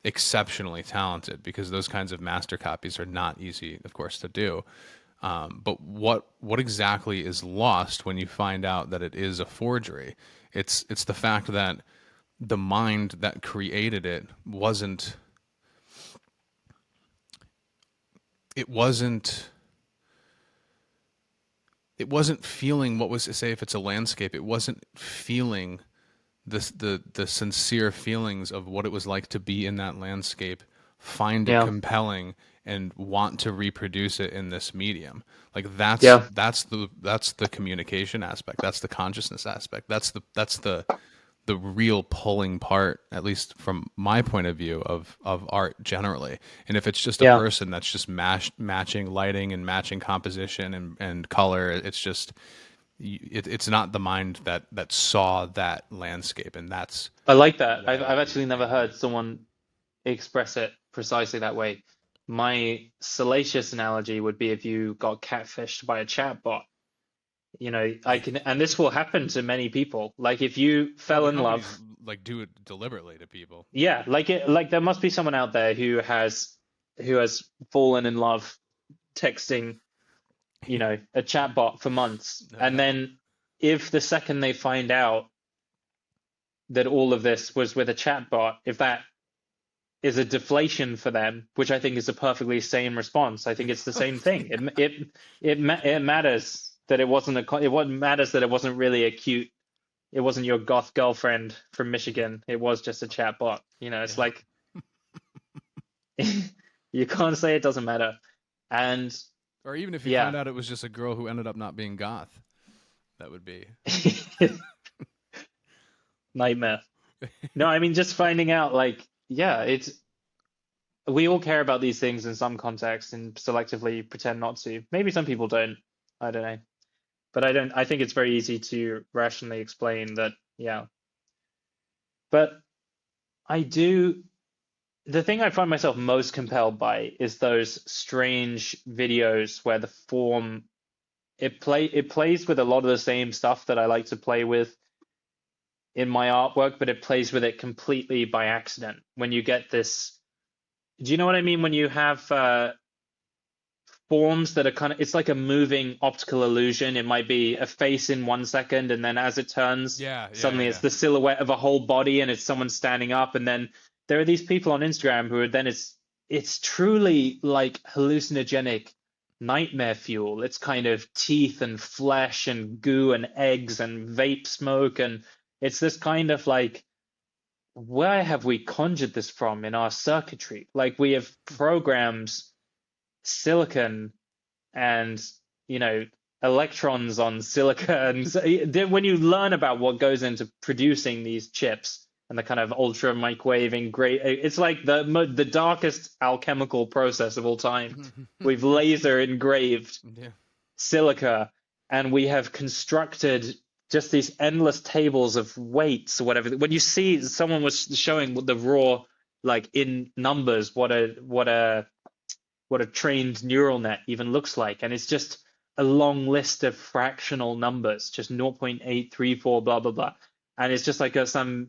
exceptionally talented, because those kinds of master copies are not easy, of course, to do. But what exactly is lost when you find out that it is a forgery? It's the fact that the mind that created it wasn't it wasn't feeling what was, say, if it's a landscape, it wasn't feeling the sincere feelings of what it was like to be in that landscape, find it yeah, compelling, and want to reproduce it in this medium. Like yeah. that's the communication aspect. That's the consciousness aspect. That's the real pulling part, at least from my point of view, of art generally. And if it's just a Yeah. person that's just matching lighting and matching composition and color, it's just it's not the mind that saw that landscape, and that's I like that. what I I've would be actually never thinking. heard someone express it precisely that way. My salacious analogy would be if you got catfished by a chatbot. You know, I can, and this will happen to many people. Like if you Well, fell the in companies love, like do it deliberately to people. yeah, like there must be someone out there who has fallen in love texting, you know, a chatbot for months. And then if the second they find out that all of this was with a chatbot, if that is a deflation for them, which I think is a perfectly same response. I think it's the same thing. It matters that it wasn't it what matters that it wasn't really a cute. It wasn't your goth girlfriend from Michigan. It was just a chatbot. You know, it's Yeah. like you can't say it doesn't matter. And Or even if you yeah, found out it was just a girl who ended up not being goth, that would be. nightmare. No, I mean just finding out like yeah, it's we all care about these things in some context and selectively pretend not to. Maybe some people don't. I don't know. But I don't, I think it's very easy to rationally explain that, yeah. But I do, the thing I find myself most compelled by is those strange videos where the form it plays with a lot of the same stuff that I like to play with in my artwork, but it plays with it completely by accident. When you get this, do you know what I mean? When you have forms that are kind of, it's like a moving optical illusion. It might be a face in 1 second, and then as it turns, Yeah, yeah, yeah, suddenly it's yeah. the silhouette of a whole body and it's someone standing up. And then there are these people on Instagram who are then it's truly like hallucinogenic nightmare fuel. It's kind of teeth and flesh and goo and eggs and vape smoke. And it's this kind of like, where have we conjured this from in our circuitry? Like we have programs, silicon and you know electrons on silicon. So when you learn about what goes into producing these chips and the kind of ultra microwaving great, it's like the darkest alchemical process of all time. We've laser engraved Yeah. silica and we have constructed just these endless tables of weights or whatever. When you see someone was showing the raw, like in numbers, what a trained neural net even looks like. And it's just a long list of fractional numbers, just 0.834, blah, blah, blah. And it's just like some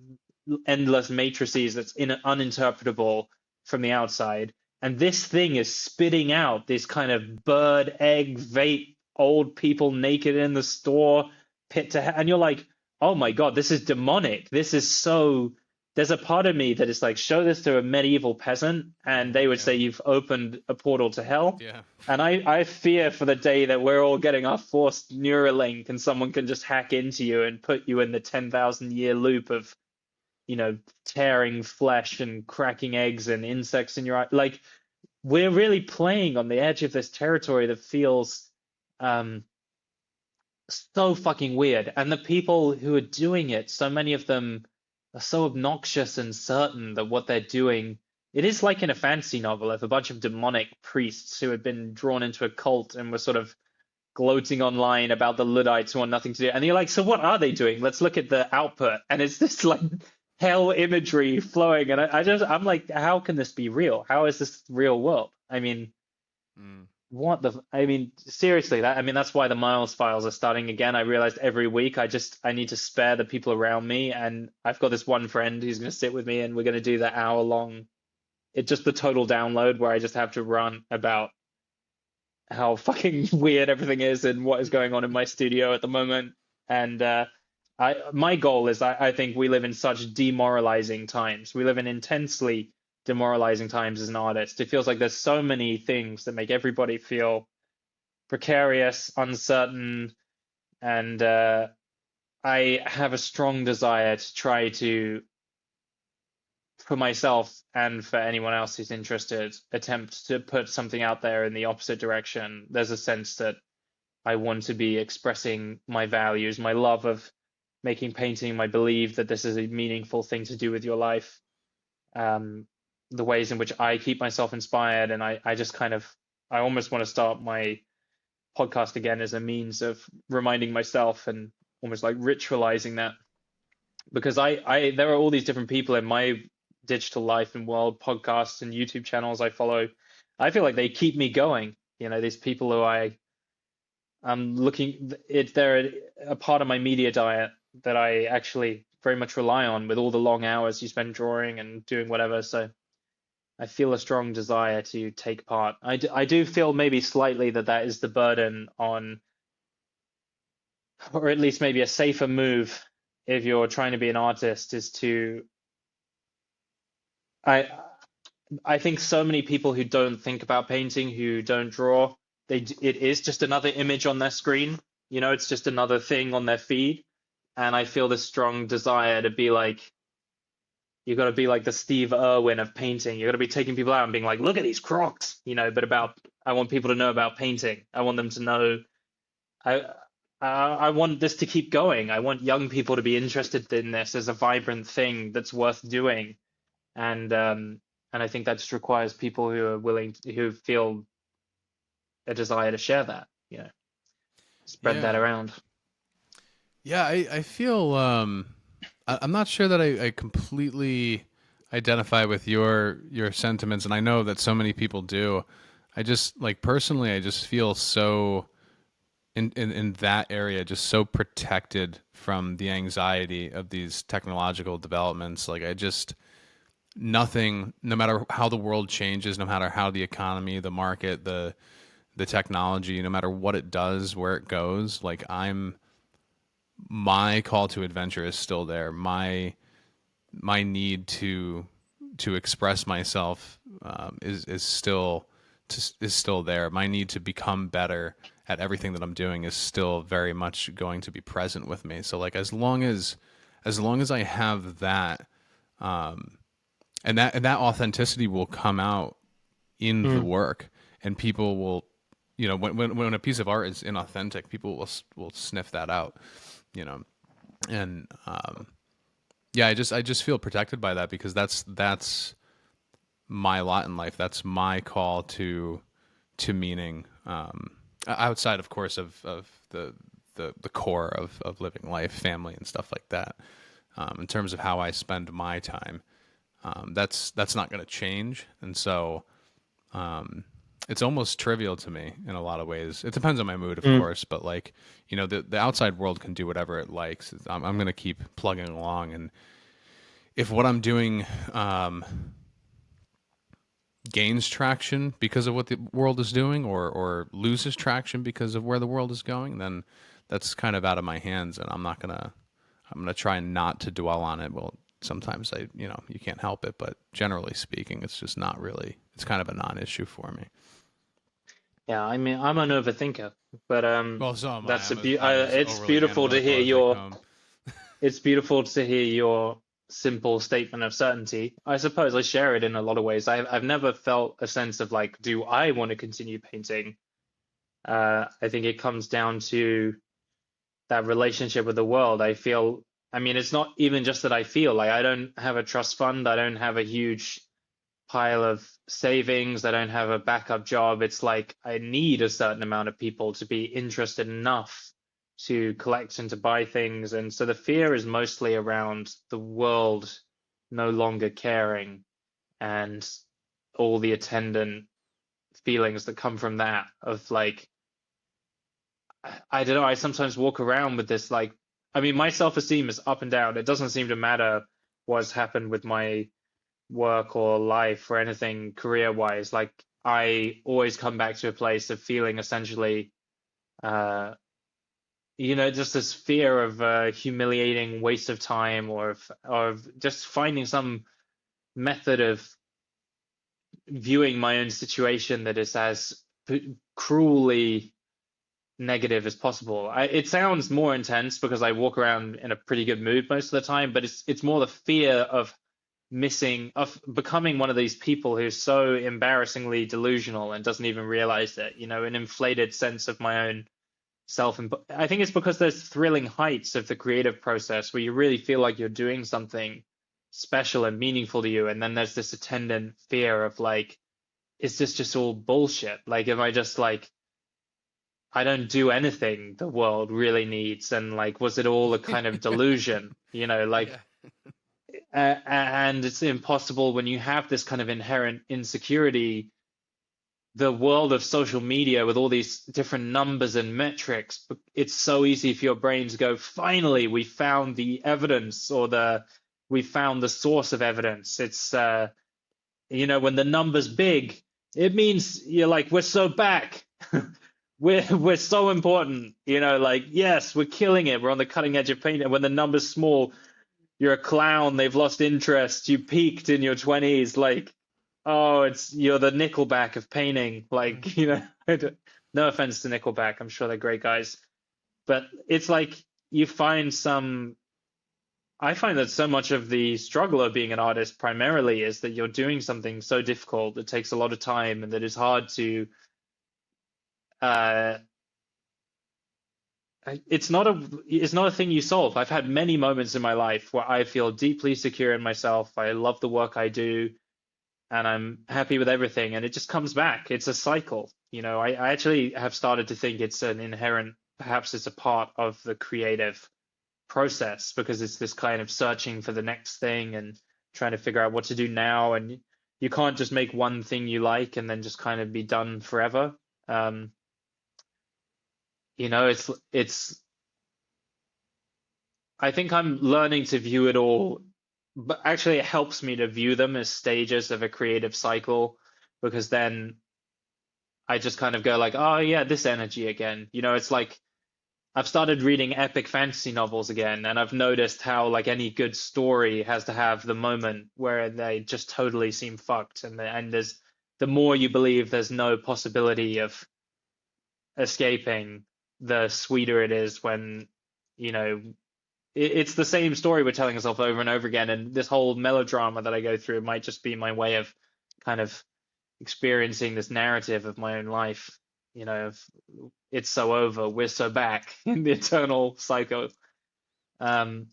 endless matrices that's uninterpretable from the outside. And this thing is spitting out this kind of bird egg vape, old people naked in the store, pit to head. And you're like, oh my God, this is demonic. This is so there's a part of me that is like, show this to a medieval peasant, and they would say you've opened a portal to hell. Yeah. And I fear for the day that we're all getting our forced Neuralink and someone can just hack into you and put you in the 10,000-year loop of, tearing flesh and cracking eggs and insects in your eye. Like, we're really playing on the edge of this territory that feels so fucking weird. And the people who are doing it, so many of them are so obnoxious and certain that what they're doing, it is like in a fantasy novel of a bunch of demonic priests who had been drawn into a cult and were sort of gloating online about the Luddites who want nothing to do. And you're like, so what are they doing? Let's look at the output. And it's this like hell imagery flowing. And I'm like, how can this be real? How is this real world? I mean, seriously, that's why the Miles files are starting again. I realized every week I need to spare the people around me, and I've got this one friend who's going to sit with me, and we're going to do the hour long. It's just the total download where I just have to run about how fucking weird everything is and what is going on in my studio at the moment. And my goal is I think we live in such demoralizing times. We live in intensely demoralizing times as an artist. It feels like there's so many things that make everybody feel precarious, uncertain, and I have a strong desire to try to, for myself and for anyone else who's interested, attempt to put something out there in the opposite direction. There's a sense that I want to be expressing my values, my love of making painting, my belief that this is a meaningful thing to do with your life. The ways in which I keep myself inspired, and I almost want to start my podcast again as a means of reminding myself and almost like ritualizing that, because there are all these different people in my digital life and world, podcasts and YouTube channels I follow. I feel like they keep me going. These people who they're a part of my media diet that I actually very much rely on, with all the long hours you spend drawing and doing whatever. So I feel a strong desire to take part. I do feel maybe slightly that is the burden on, or at least maybe a safer move if you're trying to be an artist, is to, I think so many people who don't think about painting, who don't draw, it is just another image on their screen. It's just another thing on their feed. And I feel this strong desire to be like, you got to be like the Steve Irwin of painting. You got to be taking people out and being like, look at these crocs, but I want people to know about painting. I want them to know, I want this to keep going. I want young people to be interested in this as a vibrant thing that's worth doing. And I think that just requires people who feel a desire to share that, spread that around. Yeah, I feel I'm not sure that I completely identify with your sentiments, and I know that so many people do. I just, like, personally, I just feel so in that area, just so protected from the anxiety of these technological developments. Like, nothing, no matter how the world changes, no matter how the economy, the market, the technology, no matter what it does, where it goes, like, my call to adventure is still there. My need to express myself is still there. My need to become better at everything that I'm doing is still very much going to be present with me. So, like, as long as I have that, and that authenticity will come out in the work, and people will, when a piece of art is inauthentic, people will sniff that out. And I just feel protected by that, because that's my lot in life. That's my call to meaning, outside, of course, of the core of living life, family and stuff like that. In terms of how I spend my time, that's not going to change. And so it's almost trivial to me in a lot of ways. It depends on my mood, of course, but, like, the outside world can do whatever it likes. I'm going to keep plugging along. And if what I'm doing gains traction because of what the world is doing, or loses traction because of where the world is going, then that's kind of out of my hands, and I'm going to try not to dwell on it. Well, sometimes you can't help it, but generally speaking, it's just not really, it's kind of a non-issue for me. Yeah, I mean, I'm an overthinker, but Well, so am that's I. it's beautiful to hear it's beautiful to hear your simple statement of certainty. I suppose I share it in a lot of ways. I've never felt a sense of like, do I want to continue painting? I think it comes down to that relationship with the world. I mean, it's not even just that I feel like I don't have a trust fund. I don't have a huge pile of savings. I don't have a backup job. It's like I need a certain amount of people to be interested enough to collect and to buy things. And so the fear is mostly around the world no longer caring and all the attendant feelings that come from that of like, I don't know, I sometimes walk around with this like, I mean, my self-esteem is up and down. It doesn't seem to matter what's happened with my work or life or anything career-wise. Like I always come back to a place of feeling essentially, just this fear of humiliating waste of time or of just finding some method of viewing my own situation that is as cruelly negative as possible. It sounds more intense because I walk around in a pretty good mood most of the time, but it's more the fear of becoming one of these people who's so embarrassingly delusional and doesn't even realize it, an inflated sense of my own self. And I think it's because there's thrilling heights of the creative process where you really feel like you're doing something special and meaningful to you. And then there's this attendant fear of like, is this just all bullshit? Like, am I just like, I don't do anything the world really needs, and like, was it all a kind of delusion? Like, and it's impossible when you have this kind of inherent insecurity. The world of social media with all these different numbers and metrics, it's so easy for your brain to go, finally, we found the evidence, or we found the source of evidence. It's when the number's big, it means you're like, we're so back. We're so important, like, yes, we're killing it. We're on the cutting edge of painting. And when the number's small, you're a clown. They've lost interest. You peaked in your 20s. Like, oh, you're the Nickelback of painting. Like, no offense to Nickelback. I'm sure they're great guys. But it's like I find that so much of the struggle of being an artist primarily is that you're doing something so difficult that takes a lot of time and that is hard to it's not a thing you solve. I've had many moments in my life where I feel deeply secure in myself. I love the work I do, and I'm happy with everything, and it just comes back. It's a cycle. I actually have started to think it's an inherent, perhaps it's a part of the creative process, because it's this kind of searching for the next thing and trying to figure out what to do now, and you can't just make one thing you like and then just kind of be done forever. It's I think I'm learning to view it all, but actually it helps me to view them as stages of a creative cycle, because then I just kind of go like, oh yeah, this energy again. It's like I've started reading epic fantasy novels again, and I've noticed how like any good story has to have the moment where they just totally seem fucked, and there's the more you believe there's no possibility of escaping, the sweeter it is when it's the same story we're telling ourselves over and over again. And this whole melodrama that I go through might just be my way of kind of experiencing this narrative of my own life. It's so over, we're so back in the eternal cycle. I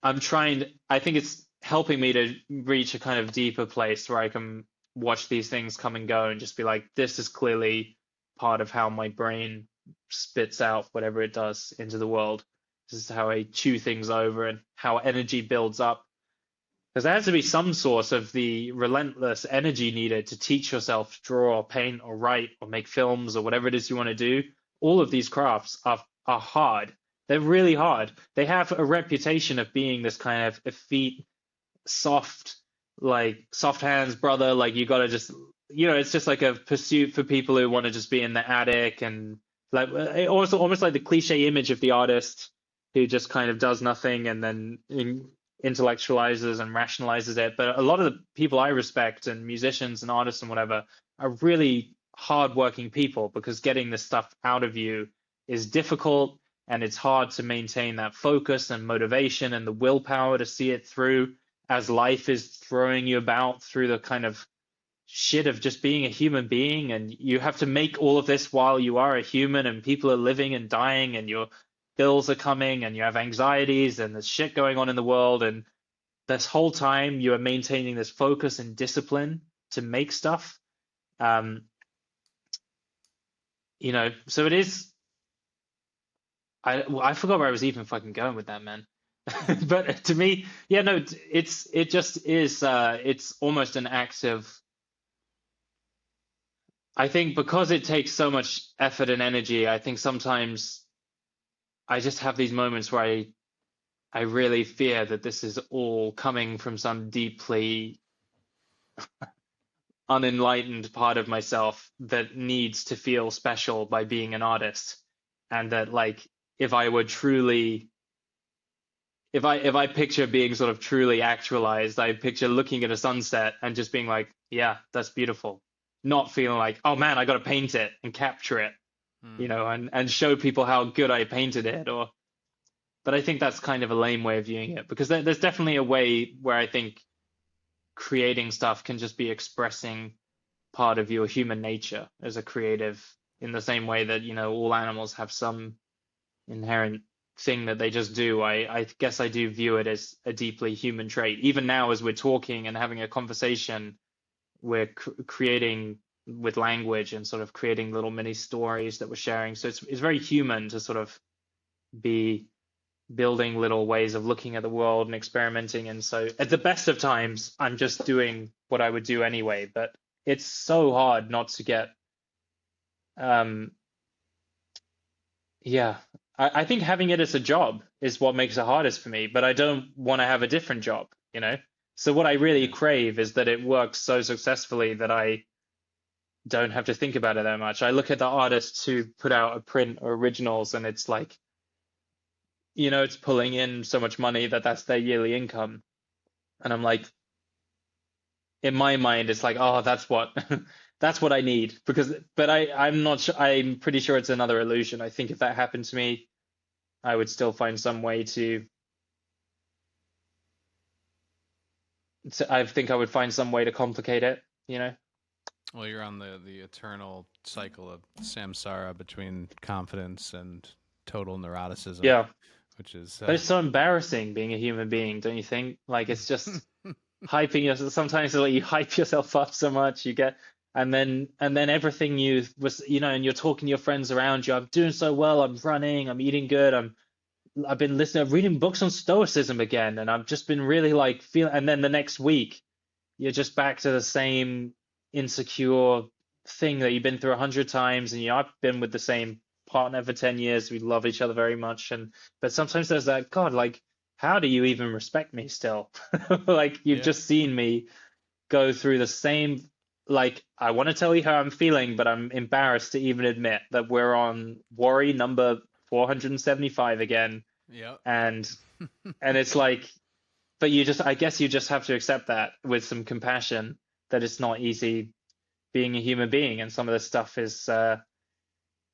think it's helping me to reach a kind of deeper place where I can watch these things come and go and just be like, this is clearly part of how my brain spits out whatever it does into the world. This is how I chew things over and how energy builds up. Because there has to be some source of the relentless energy needed to teach yourself to draw or paint or write or make films or whatever it is you want to do. All of these crafts are hard. They're really hard. They have a reputation of being this kind of effete, soft hands brother. Like you got to just, it's just like a pursuit for people who want to just be in the attic, and like also almost like the cliche image of the artist who just kind of does nothing and then intellectualizes and rationalizes it. But a lot of the people I respect, and musicians and artists and whatever, are really hardworking people, because getting this stuff out of you is difficult, and it's hard to maintain that focus and motivation and the willpower to see it through as life is throwing you about through the kind of shit of just being a human being. And you have to make all of this while you are a human, and people are living and dying, and your bills are coming, and you have anxieties, and there's shit going on in the world. And this whole time you are maintaining this focus and discipline to make stuff. You know, so it is. I forgot where I was even fucking going with that, man. But to me, yeah, no, it just is. It's almost an act of. I think because it takes so much effort and energy, I think sometimes I just have these moments where I really fear that this is all coming from some deeply unenlightened part of myself that needs to feel special by being an artist. And that, like, if I were truly, if I picture being sort of truly actualized, I picture looking at a sunset and just being like, yeah, that's beautiful. Not feeling like, oh man, I got to paint it and capture it, you know, and show people how good I painted it. But I think that's kind of a lame way of viewing it, because there's definitely a way where I think creating stuff can just be expressing part of your human nature as a creative, in the same way that, you know, all animals have some inherent thing that they just do. I guess I do view it as a deeply human trait. Even now, as we're talking and having a conversation, we're creating with language and sort of creating little mini stories that we're sharing. So it's very human to sort of be building little ways of looking at the world and experimenting. And so at the best of times, I'm just doing what I would do anyway. But it's so hard not to get, yeah, I think having it as a job is what makes it hardest for me, but I don't want to have a different job, you know? So what I really crave is that it works so successfully that I don't have to think about it that much. I look at the artists who put out a print or originals, and it's like, you know, it's pulling in so much money that that's their yearly income. And I'm like, in my mind, it's like, oh, that's what that's what I need. But I'm not sure. I'm pretty sure it's another illusion. I think if that happened to me, I would still find some way to I think I would find some way to complicate it, you know? Well, you're on the eternal cycle of samsara between confidence and total neuroticism. Yeah. Which is but it's so embarrassing being a human being, don't you think? Like, it's just hyping yourself. Sometimes like you hype yourself up so much, you get, and then everything you was, you know, and you're talking to your friends around you. I'm doing so well. I'm running. I'm eating good. I've been reading books on stoicism again, and I've just been really like feeling. And then the next week, you're just back to the same insecure thing that you've been through 100 times. And I've been with the same partner for 10 years. We love each other very much, but sometimes there's that, God, like, how do you even respect me still? Like, you've just seen me go through the same. Like, I want to tell you how I'm feeling, but I'm embarrassed to even admit that we're on worry number 475 again. Yeah. And it's like, but I guess you just have to accept that with some compassion, that it's not easy being a human being, and some of this stuff is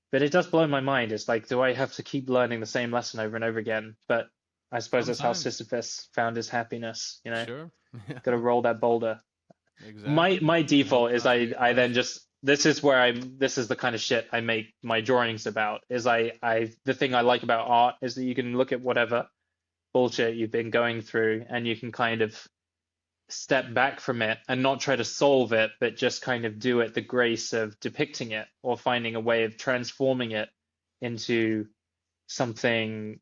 but it does blow my mind. It's like, do I have to keep learning the same lesson over and over again? But I suppose that's how Sisyphus found his happiness, you know? Sure. Yeah. Got to roll that boulder. Exactly. My default is I then just, this is the kind of shit I make my drawings about, is the thing I like about art is that you can look at whatever bullshit you've been going through, and you can kind of step back from it and not try to solve it, but just kind of do it the grace of depicting it, or finding a way of transforming it into something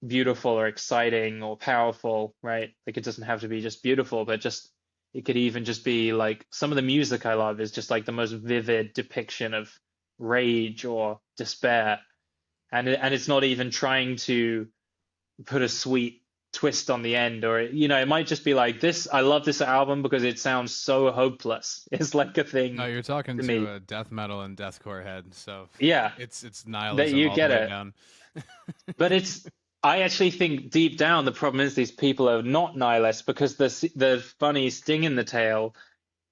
beautiful or exciting or powerful, right? Like, it doesn't have to be just beautiful, but just, it could even just be like, some of the music I love is just like the most vivid depiction of rage or despair. And it's not even trying to put a sweet twist on the end, or, you know, it might just be like, this, I love this album because it sounds so hopeless. It's like a thing. No, you're talking to to a death metal and deathcore head, so yeah, it's nihilism that you all get the way it. down. But it's I actually think deep down the problem is these people are not nihilists, because the funny sting in the tail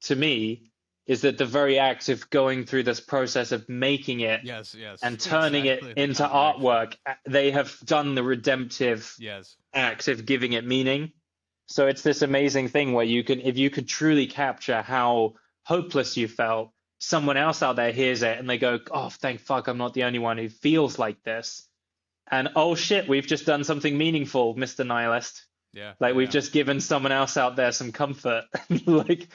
to me is that the very act of going through this process of making it Yes, yes, and turning it exactly. The into contradiction. artwork, they have done the redemptive Yes. act of giving it meaning. So it's this amazing thing where you can, if you could truly capture how hopeless you felt, someone else out there hears it and they go, oh, thank fuck, I'm not the only one who feels like this. And oh shit, we've just done something meaningful, Mr. Nihilist. Yeah, Like yeah, we've yeah. just given someone else out there some comfort. Like,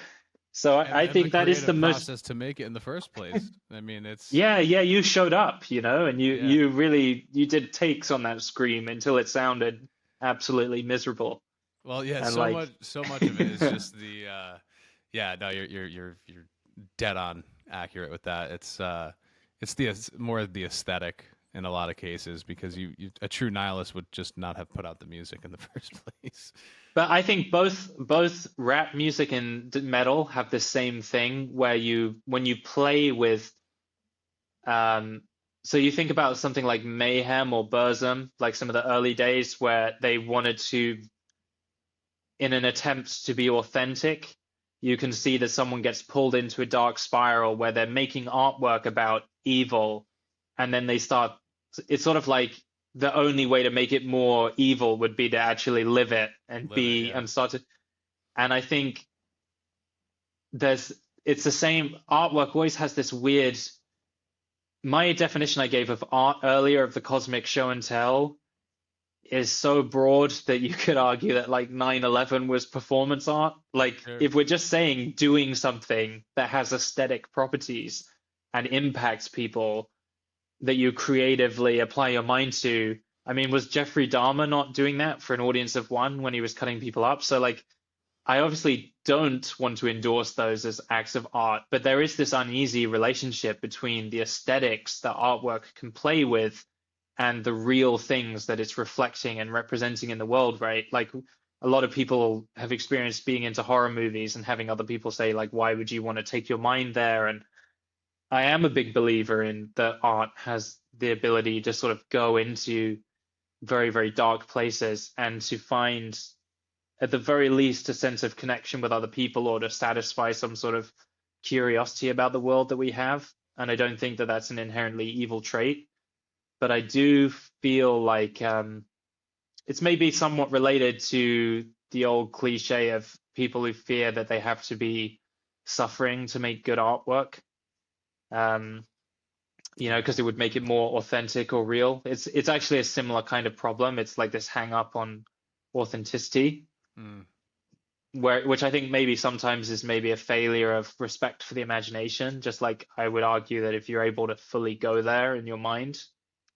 so I And the think that is the creative most, process to make it in the first place. I mean, it's yeah, you showed up, and you yeah. you really you did takes on that scream until it sounded absolutely miserable. Well, yeah, And like, so much of it is just the yeah, no, you're dead on accurate with that. It's more the aesthetic in a lot of cases, because a true nihilist would just not have put out the music in the first place. but I think both rap music and metal have the same thing where when you play with um so you think about something like Mayhem or Burzum, like some of the early days where they wanted to, in an attempt to be authentic, you can see that someone gets pulled into a dark spiral where they're making artwork about evil, and then they start, it's sort of like the only way to make it more evil would be to actually live it and Live it, be yeah. and start to, and I think there's it's the same. Artwork always has this weird, my definition I gave of art earlier of the cosmic show and tell is so broad that you could argue that like 9/11 was performance art. Like Sure. if we're just saying doing something that has aesthetic properties and impacts people, that you creatively apply your mind to. I mean, was Jeffrey Dahmer not doing that for an audience of one when he was cutting people up? So like, I obviously don't want to endorse those as acts of art, but there is this uneasy relationship between the aesthetics that artwork can play with and the real things that it's reflecting and representing in the world, right? Like a lot of people have experienced being into horror movies and having other people say, like, why would you want to take your mind there? And I am a big believer in that art has the ability to sort of go into very, very dark places and to find, at the very least, a sense of connection with other people, or to satisfy some sort of curiosity about the world that we have. And I don't think that that's an inherently evil trait, but I do feel like it's maybe somewhat related to the old cliche of people who fear that they have to be suffering to make good artwork. Um, because it would make it more authentic or real. It's actually a similar kind of problem. It's like this hang up on authenticity, Mm. which I think maybe sometimes is maybe a failure of respect for the imagination. Just like I would argue that if you're able to fully go there in your mind,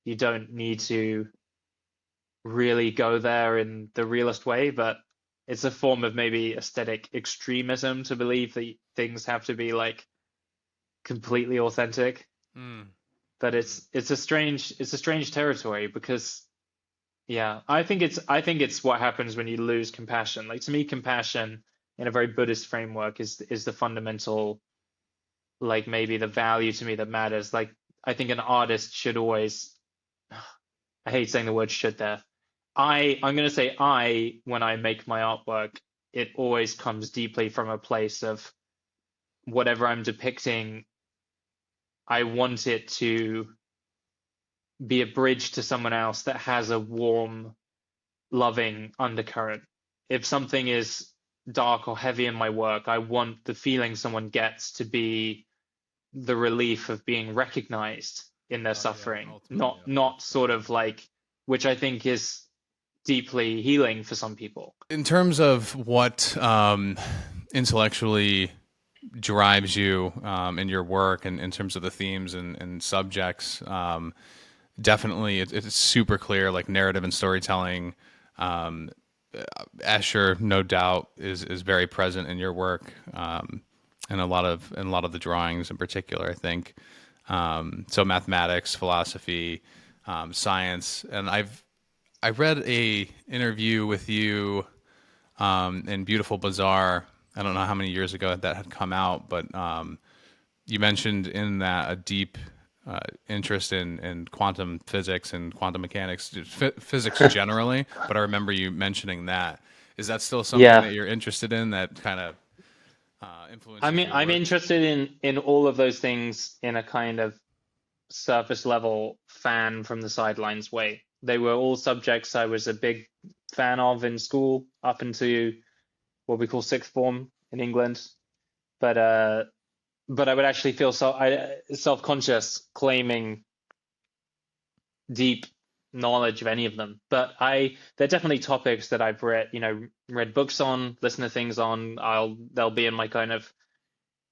you don't need to really go there in the realist way, but it's a form of maybe aesthetic extremism to believe that things have to be like completely authentic. Mm. But it's a strange territory, because yeah, I think it's what happens when you lose compassion. Like to me, compassion in a very Buddhist framework is the fundamental, like maybe the value to me that matters. Like I think an artist should always, I hate saying the word should there. I'm gonna say when I make my artwork, it always comes deeply from a place of whatever I'm depicting. I want it to be a bridge to someone else that has a warm, loving undercurrent. If something is dark or heavy in my work, I want the feeling someone gets to be the relief of being recognized in their Oh, yeah, suffering, ultimately, not sort of like, which I think is deeply healing for some people. in terms of what intellectually drives you in your work, and in terms of the themes and subjects, definitely it's super clear, like narrative and storytelling. um, Escher, no doubt, is very present in your work, and a lot of the drawings in particular, I think. So mathematics, philosophy, science, and I read a interview with you in Beautiful Bazaar. I don't know how many years ago that had come out, but you mentioned in that a deep interest in quantum physics and quantum mechanics, physics generally. But I remember you mentioning that. Is that still something Yeah. that you're interested in? That kind of I influences mean, your I'm work? interested in all of those things in a kind of surface level fan from the sidelines way. They were all subjects I was a big fan of in school up into what we call sixth form in England. But but I would actually feel self-conscious claiming deep knowledge of any of them. But they're definitely topics that I've read books on, listened to things on. They'll be in my kind of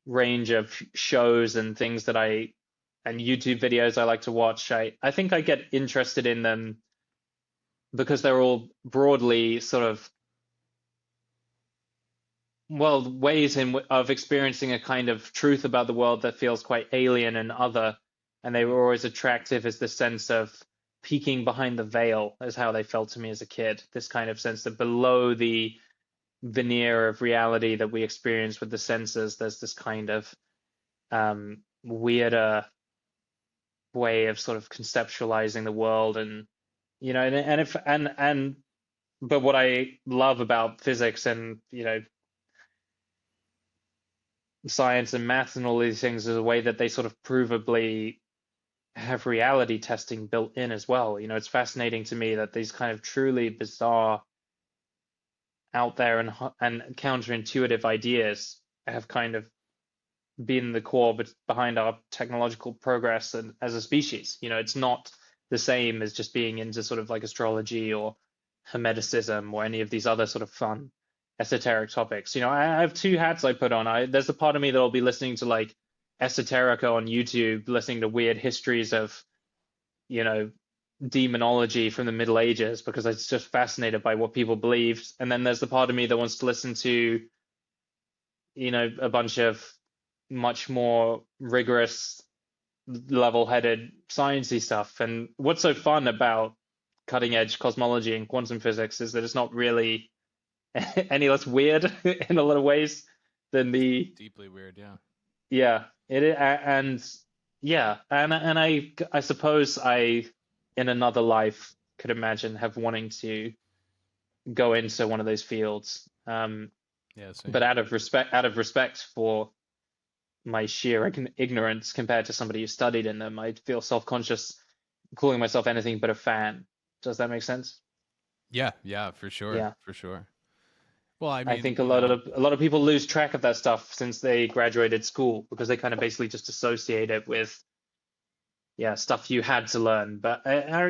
range of shows and things and YouTube videos I like to watch. I think I get interested in them because they're all broadly sort of, well, ways of experiencing a kind of truth about the world that feels quite alien and other. And they were always attractive as the sense of peeking behind the veil, is how they felt to me as a kid. This kind of sense that below the veneer of reality that we experience with the senses, there's this kind of weirder way of sort of conceptualizing the world. And and if and but what I love about physics and science and math and all these things is a way that they sort of provably have reality testing built in as well. It's fascinating to me that these kind of truly bizarre, out there and counterintuitive ideas have kind of been the core behind our technological progress and as a species. It's not the same as just being into sort of like astrology or Hermeticism or any of these other sort of fun esoteric topics. I have two hats I put on. There's a part of me that'll be listening to like esoterica on YouTube, listening to weird histories of, you know, demonology from the Middle Ages because I was just fascinated by what people believed. And then there's the part of me that wants to listen to, a bunch of much more rigorous, level-headed, sciencey stuff. And what's so fun about cutting-edge cosmology and quantum physics is that it's not really any less weird in a lot of ways than the Deeply weird, yeah. yeah and yeah and I suppose I in another life could imagine have wanting to go into one of those fields, Yeah, same. but out of respect for my sheer ignorance compared to somebody who studied in them, I'd feel self-conscious calling myself anything but a fan. Does that make sense? Yeah, yeah, for sure, Yeah. for sure. Well, I I mean, think a lot of people lose track of that stuff since they graduated school because they kind of basically just associate it with stuff you had to learn. But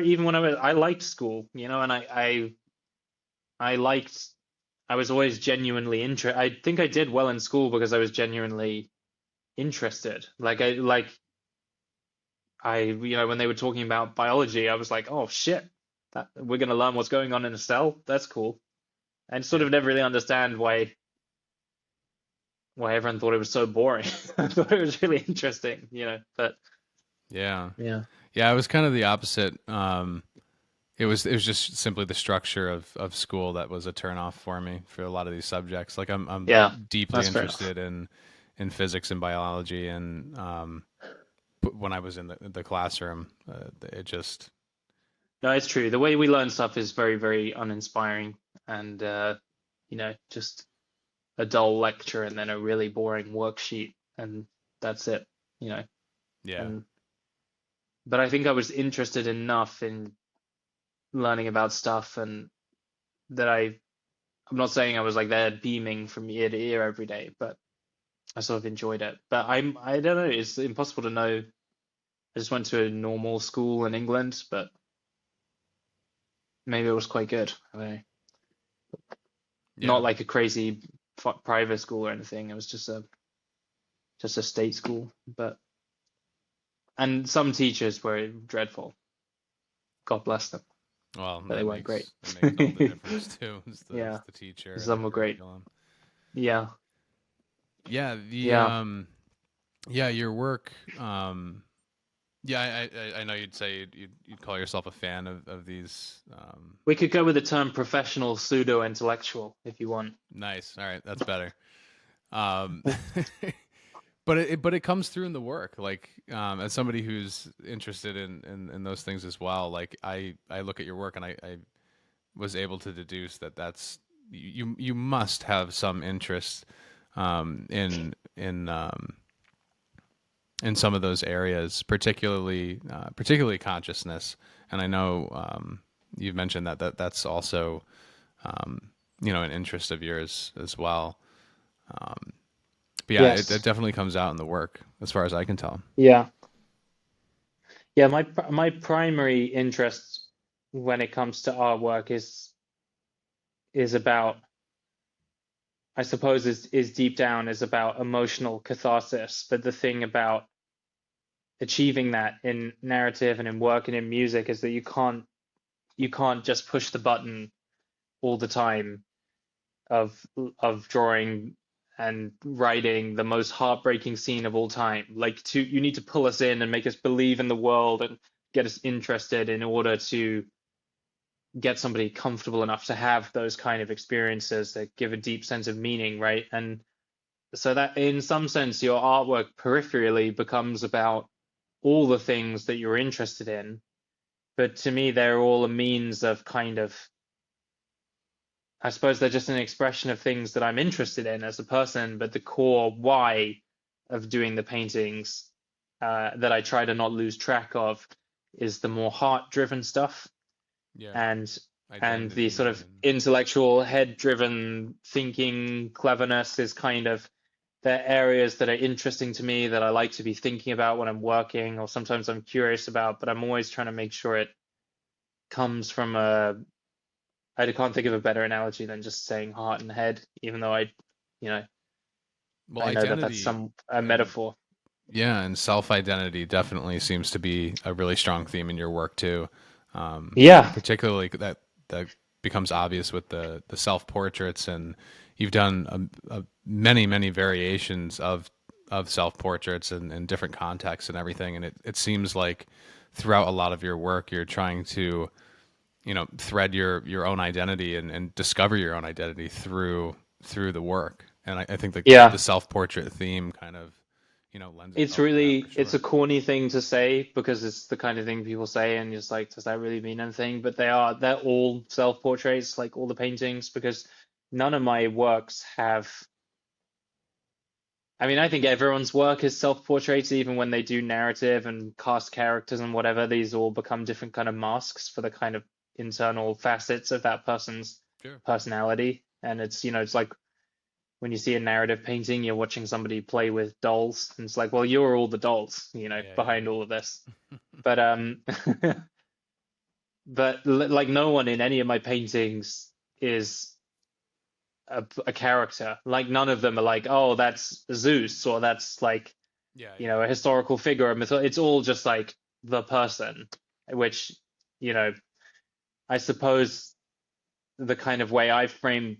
even when I liked school, and I liked I was always genuinely interested. I think I did well in school because I was genuinely interested. When they were talking about biology, I was like, oh shit, that we're gonna learn what's going on in a cell. That's cool. And sort yeah, of never really understand why everyone thought it was so boring. I thought it was really interesting, but yeah, yeah. yeah. It was kind of the opposite. It was just simply the structure of school that was a turnoff for me for a lot of these subjects. Like I'm Yeah, deeply that's fair enough. interested in physics and biology, and when I was in the classroom, it just No, it's true. The way we learn stuff is very, very uninspiring and just a dull lecture and then a really boring worksheet and that's it, you know. yeah, And but I think I was interested enough in learning about stuff and that I'm not saying I was like there beaming from ear to ear every day, but I sort of enjoyed it. But I don't know, it's impossible to know. I just went to a normal school in England, but maybe it was quite good. I don't know. yeah. Not like a crazy private school or anything. It was just a state school, but and some teachers were dreadful. God bless them, Well, but they weren't great. that makes all the difference too. Is Yeah, the teacher and the some were great. curriculum. Yeah, Yeah, yeah. yeah, your work. Yeah, I know you'd say you'd call yourself a fan of these. We could go with the term professional pseudo-intellectual if you want. Nice. All right, that's better. Um, but it comes through in the work. Like as somebody who's interested in those things as well, like I look at your work and I was able to deduce that you must have some interest in some of those areas, particularly consciousness. And I know you've mentioned that's also an interest of yours as well. But yeah, it Yes. definitely comes out in the work, as far as I can tell. Yeah. Yeah, my primary interest when it comes to artwork is about, I suppose, is deep down is about emotional catharsis. But the thing about achieving that in narrative and in work and in music is that you can't just push the button all the time of drawing and writing the most heartbreaking scene of all time. You need to pull us in and make us believe in the world and get us interested in order to get somebody comfortable enough to have those kind of experiences that give a deep sense of meaning, right? And so that in some sense your artwork peripherally becomes about all the things that you're interested in, but to me they're all a means of kind of, I suppose they're just an expression of things that I'm interested in as a person, but the core why of doing the paintings that I try to not lose track of is the more heart-driven stuff, Yeah, and the sort identity of and intellectual, head-driven thinking cleverness is kind of the areas that are interesting to me that I like to be thinking about when I'm working, or sometimes I'm curious about, but I'm always trying to make sure it comes from I can't think of a better analogy than just saying heart and head, even though you know, well, I know that that's identity a and metaphor. yeah, and self-identity definitely seems to be a really strong theme in your work too. Yeah, Particularly that becomes obvious with the self-portraits, and you've done many variations of self-portraits in different contexts and everything. And it seems like throughout a lot of your work, you're trying to thread your own identity and discover your own identity through the work. And I think the yeah. self-portrait theme kind of lends itself to that for It's a sure. corny thing to say because it's the kind of thing people say, and you're just like, does that really mean anything? But they're all self-portraits, like all the paintings, because none of my works have. I mean, I think everyone's work is self-portraits, even when they do narrative and cast characters and whatever. These all become different kind of masks for the kind of internal facets of that person's Sure. personality. And it's like when you see a narrative painting, you're watching somebody play with dolls, and it's like, well, you're all the dolls, Yeah, behind all of this. But like no one in any of my paintings is a character. Like none of them are like, oh, that's Zeus, or that's like, yeah, a historical figure, a myth. It's all just like the person, which, you know, I suppose the kind of way I frame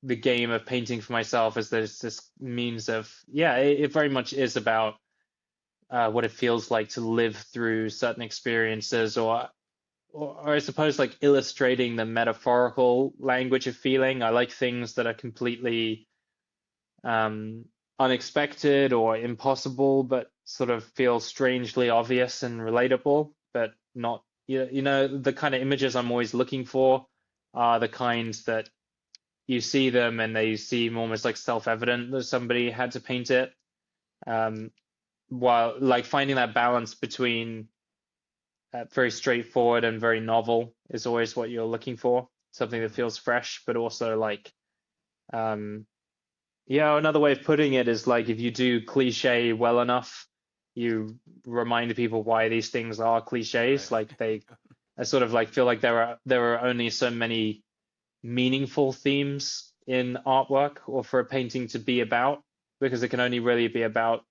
the game of painting for myself is there's this means of, yeah, it very much is about what it feels like to live through certain experiences, or I suppose like illustrating the metaphorical language of feeling. I like things that are completely um, unexpected or impossible, but sort of feel strangely obvious and relatable, but not, the kind of images I'm always looking for are the kinds that you see them and they seem almost like self-evident that somebody had to paint it. Um, while like finding that balance between very straightforward and very novel is always what you're looking for. Something that feels fresh, but also like, um, yeah, another way of putting it is like if you do cliche well enough, you remind people why these things are cliches. right. Like I sort of like feel like there are only so many meaningful themes in artwork or for a painting to be about, because it can only really be about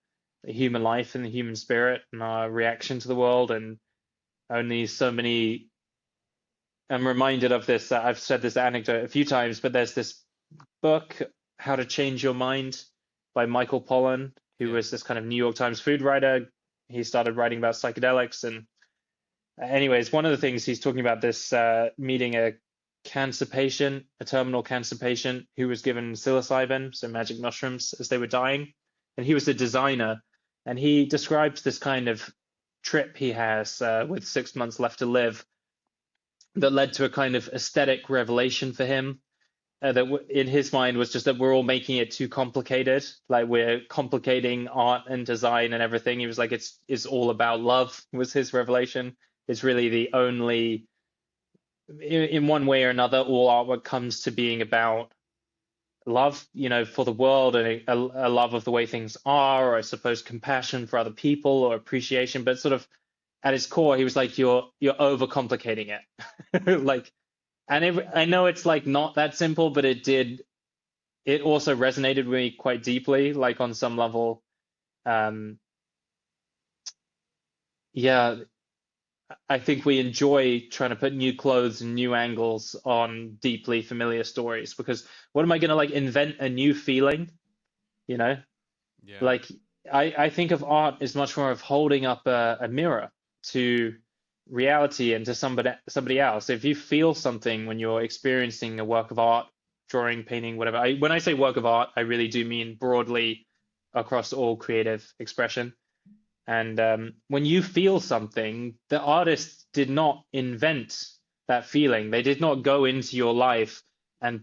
the human life and the human spirit and our reaction to the world, and only so many. I'm reminded of this. I've said this anecdote a few times, but there's this book, How to Change Your Mind, by Michael Pollan, who Yeah. was this kind of New York Times food writer. He started writing about psychedelics, and anyways, one of the things he's talking about this meeting a cancer patient, a terminal cancer patient who was given psilocybin, so magic mushrooms, as they were dying. and he was a designer, and he describes this kind of trip he has with 6 months left to live that led to a kind of aesthetic revelation for him. In his mind was just that we're all making it too complicated, like we're complicating art and design and everything. He was like, it's all about love, was his revelation. It's really the only, in one way or another, all artwork comes to being about love, for the world, and a love of the way things are, or I suppose compassion for other people, or appreciation. But sort of at its core, he was like, you're overcomplicating it. Like, and I know it's like not that simple, but it also resonated with me quite deeply, like on some level. Yeah, I think we enjoy trying to put new clothes and new angles on deeply familiar stories, because what am I going to like invent a new feeling? You know, Yeah. like I think of art as much more of holding up a mirror to reality and to somebody else. If you feel something when you're experiencing a work of art, drawing, painting, whatever. When I say work of art, I really do mean broadly across all creative expression. And when you feel something, the artist did not invent that feeling. They did not go into your life and,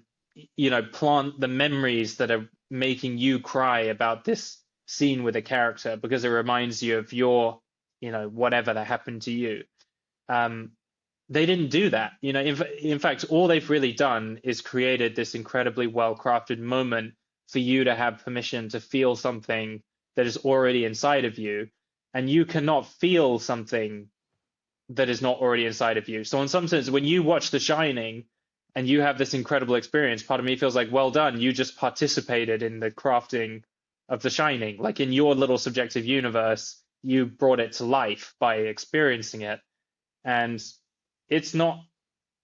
plant the memories that are making you cry about this scene with a character because it reminds you of your, whatever that happened to you. They didn't do that. In fact, all they've really done is created this incredibly well-crafted moment for you to have permission to feel something that is already inside of you, and you cannot feel something that is not already inside of you. So in some sense, when you watch The Shining and you have this incredible experience, part of me feels like, well done, you just participated in the crafting of The Shining. Like in your little subjective universe, you brought it to life by experiencing it. And it's not,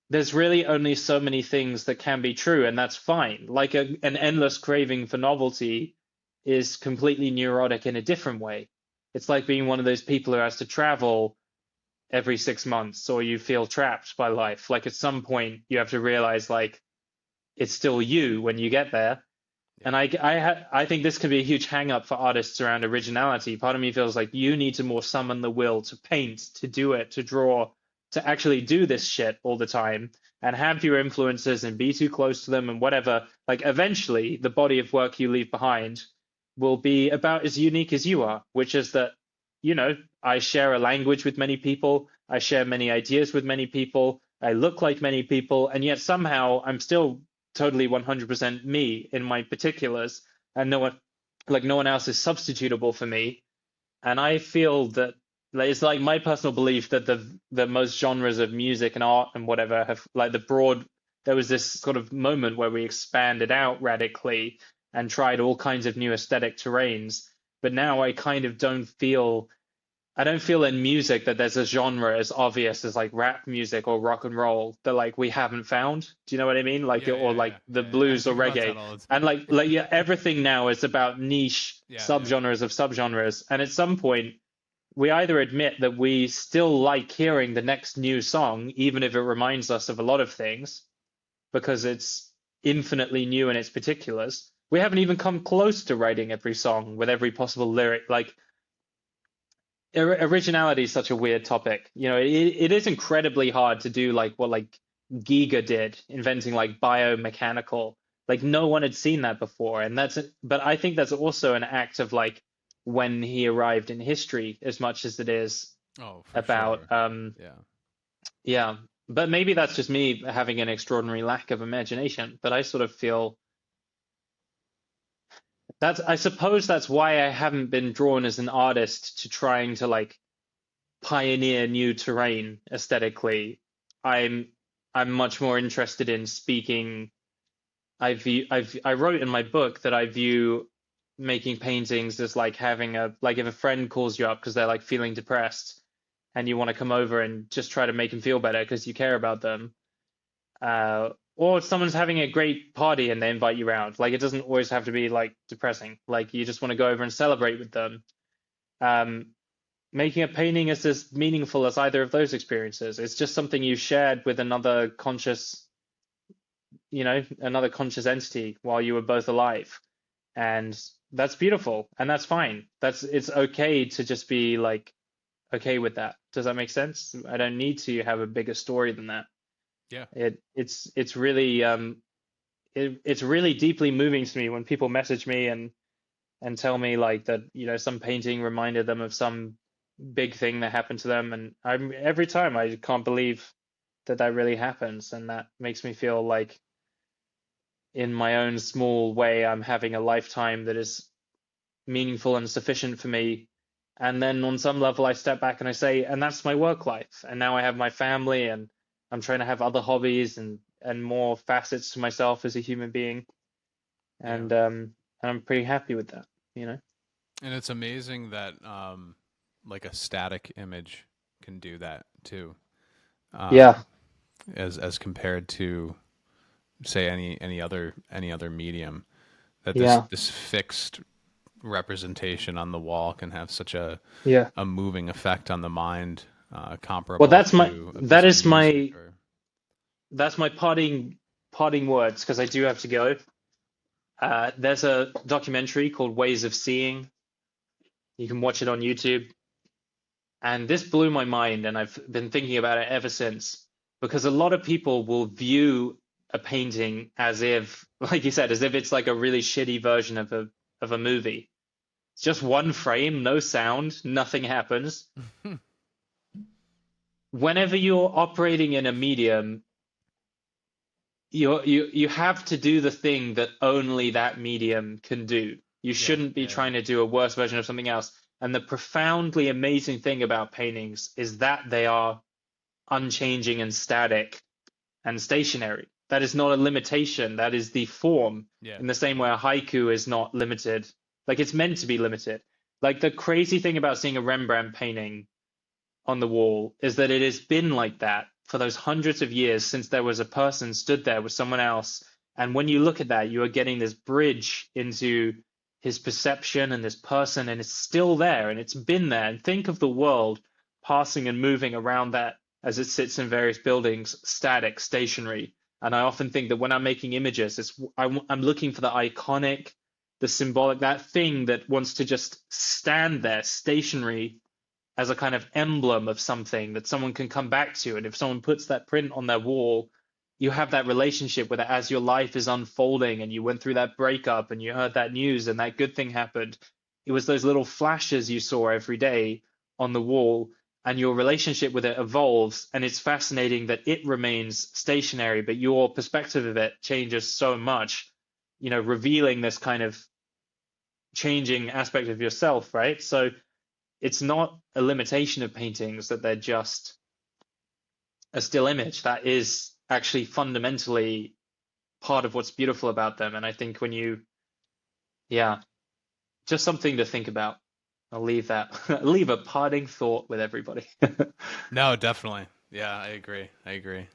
there's really only so many things that can be true, and that's fine. Like an endless craving for novelty is completely neurotic in a different way. It's like being one of those people who has to travel every 6 months, or you feel trapped by life. Like at some point you have to realize like it's still you when you get there. And I think this can be a huge hang up for artists around originality. Part of me feels like you need to more summon the will to paint, to do it, to draw, to actually do this shit all the time and have your influences and be too close to them and whatever. Like eventually the body of work you leave behind will be about as unique as you are, which is that, I share a language with many people. I share many ideas with many people. I look like many people. And yet somehow I'm still totally 100% me in my particulars, and no one else is substitutable for me. And I feel that it's like my personal belief that the most genres of music and art and whatever have like there was this sort of moment where we expanded out radically and tried all kinds of new aesthetic terrains. But now I kind of I don't feel in music that there's a genre as obvious as like rap music or rock and roll that like we haven't found. Do you know what I mean? Like the blues or reggae. And yeah, everything now is about niche subgenres of subgenres. And at some point we either admit that we still like hearing the next new song, even if it reminds us of a lot of things, because it's infinitely new in its particulars. We haven't even come close to writing every song with every possible lyric. Like originality is such a weird topic. It is incredibly hard to do like what like Giga did, inventing like biomechanical. Like no one had seen that before, and but I think that's also an act of like when he arrived in history as much as it is about sure. yeah. But maybe that's just me having an extraordinary lack of imagination. But I sort of feel I suppose that's why I haven't been drawn as an artist to trying to like pioneer new terrain aesthetically. I'm much more interested in speaking. I wrote in my book that I view making paintings as like having if a friend calls you up because they're like feeling depressed and you want to come over and just try to make them feel better because you care about them. Or someone's having a great party and they invite you around. Like it doesn't always have to be like depressing. Like you just want to go over and celebrate with them. Making a painting is as meaningful as either of those experiences. It's just something you shared with another conscious entity while you were both alive. And that's beautiful, and that's fine. It's okay to just be like okay with that. Does that make sense? I don't need to have a bigger story than that. Yeah. It's really it's really deeply moving to me when people message me and tell me like that, some painting reminded them of some big thing that happened to them, and every time I can't believe that that really happens, and that makes me feel like in my own small way I'm having a lifetime that is meaningful and sufficient for me. And then on some level, I step back and I say, and that's my work life. And now I have my family, and I'm trying to have other hobbies and more facets to myself as a human being. Yeah. And I'm pretty happy with that, And it's amazing that like a static image can do that too. Yeah, As compared to say any other medium, that yeah, this fixed representation on the wall can have such yeah. a moving effect on the mind, Well, comparable to a that piece of is music my or that's my parting words, because I do have to go. There's a documentary called Ways of Seeing. You can watch it on YouTube. And this blew my mind, and I've been thinking about it ever since, because a lot of people will view a painting as if, like you said, as if it's like a really shitty version of a movie. It's just one frame, no sound, nothing happens. Whenever you're operating in a medium, you have to do the thing that only that medium can do. You yeah, shouldn't be yeah, trying to do a worse version of something else. And the profoundly amazing thing about paintings is that they are unchanging and static and stationary. That is not a limitation. That is the form. yeah, In the same way a haiku is not limited. Like it's meant to be limited. Like the crazy thing about seeing a Rembrandt painting on the wall is that it has been like that for those hundreds of years since there was a person stood there with someone else. And when you look at that, you are getting this bridge into his perception and this person, and it's still there and it's been there. And think of the world passing and moving around that as it sits in various buildings, static, stationary. And I often think that when I'm making images, I'm looking for the iconic, the symbolic, that thing that wants to just stand there, stationary, as a kind of emblem of something that someone can come back to. And if someone puts that print on their wall, you have that relationship with it as your life is unfolding and you went through that breakup and you heard that news and that good thing happened. It was those little flashes you saw every day on the wall, and your relationship with it evolves. And it's fascinating that it remains stationary, but your perspective of it changes so much, revealing this kind of changing aspect of yourself, right? So it's not a limitation of paintings that they're just a still image. That is actually fundamentally part of what's beautiful about them. And I think yeah, just something to think about. I'll leave that, leave a parting thought with everybody. no, definitely, yeah, I agree, I agree.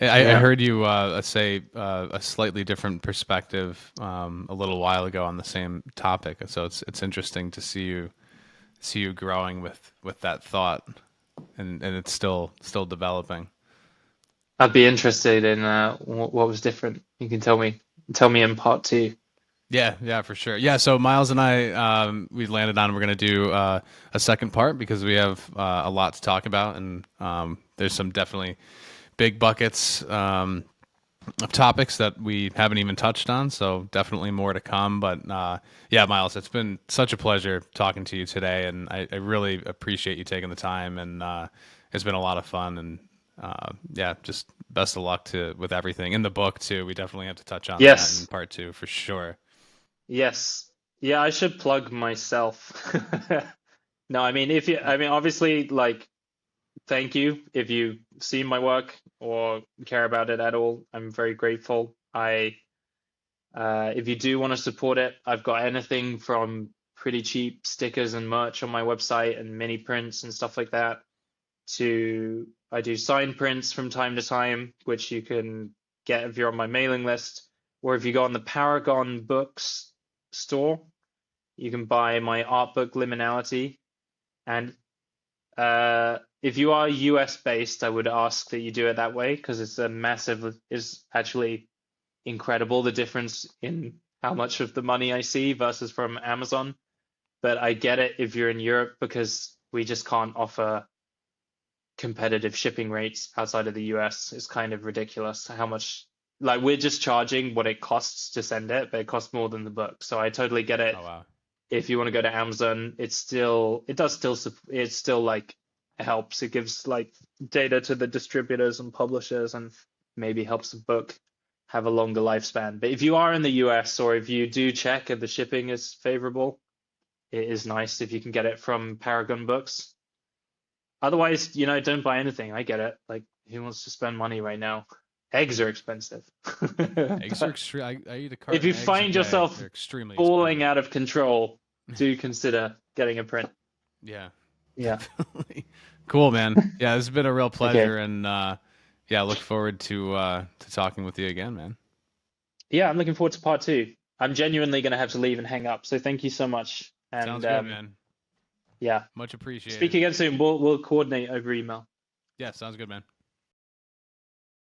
I Yeah. heard you say a slightly different perspective a little while ago on the same topic, so it's interesting to see you growing with that thought, and it's still developing. I'd be interested in what was different. You can tell me in part two. Yeah, yeah, for sure. Yeah, so Miles and I, we landed on we're going to do a second part because we have a lot to talk about, and there's some definitely big buckets of topics that we haven't even touched on. So definitely more to come. But yeah, Miles, it's been such a pleasure talking to you today, and I really appreciate you taking the time, and it's been a lot of fun. And yeah, just best of luck to with everything in the book too. We definitely have to touch on that in Yes. part two for sure. Yes. Yeah, I should plug myself. No, I mean, obviously, like, thank you if you see my work or care about it at all. I'm very grateful. If you do want to support it, I've got anything from pretty cheap stickers and merch on my website and mini prints and stuff like that, to I do sign prints from time to time, which you can get if you're on my mailing list, or if you go on the Paragon Books store, you can buy my art book Liminality. And if you are US based, I would ask that you do it that way, because it's actually incredible, the difference in how much of the money I see versus from Amazon. But I get it if you're in Europe, because we just can't offer competitive shipping rates outside of the US. It's kind of ridiculous how much, like, we're just charging what it costs to send it, but it costs more than the book. So I totally get it. Oh wow. If you want to go to Amazon, it still like helps. It gives like data to the distributors and publishers, and maybe helps the book have a longer lifespan. But if you are in the US, or if you do check if the shipping is favorable, it is nice if you can get it from Paragon Books. Otherwise, don't buy anything. I get it. Like, who wants to spend money right now? Eggs are expensive. Eggs are extreme. I eat a carton If you of eggs find a day. yourself They're extremely falling expensive. out of control, do consider getting a print. Yeah. Yeah. Cool, man. Yeah, this has been a real pleasure, and yeah, look forward to talking with you again, man. Yeah, I'm looking forward to part 2. I'm genuinely going to have to leave and hang up. So thank you so much. And Sounds good, man. Yeah. Much appreciated. Speak again soon. We'll coordinate over email. Yeah, sounds good, man.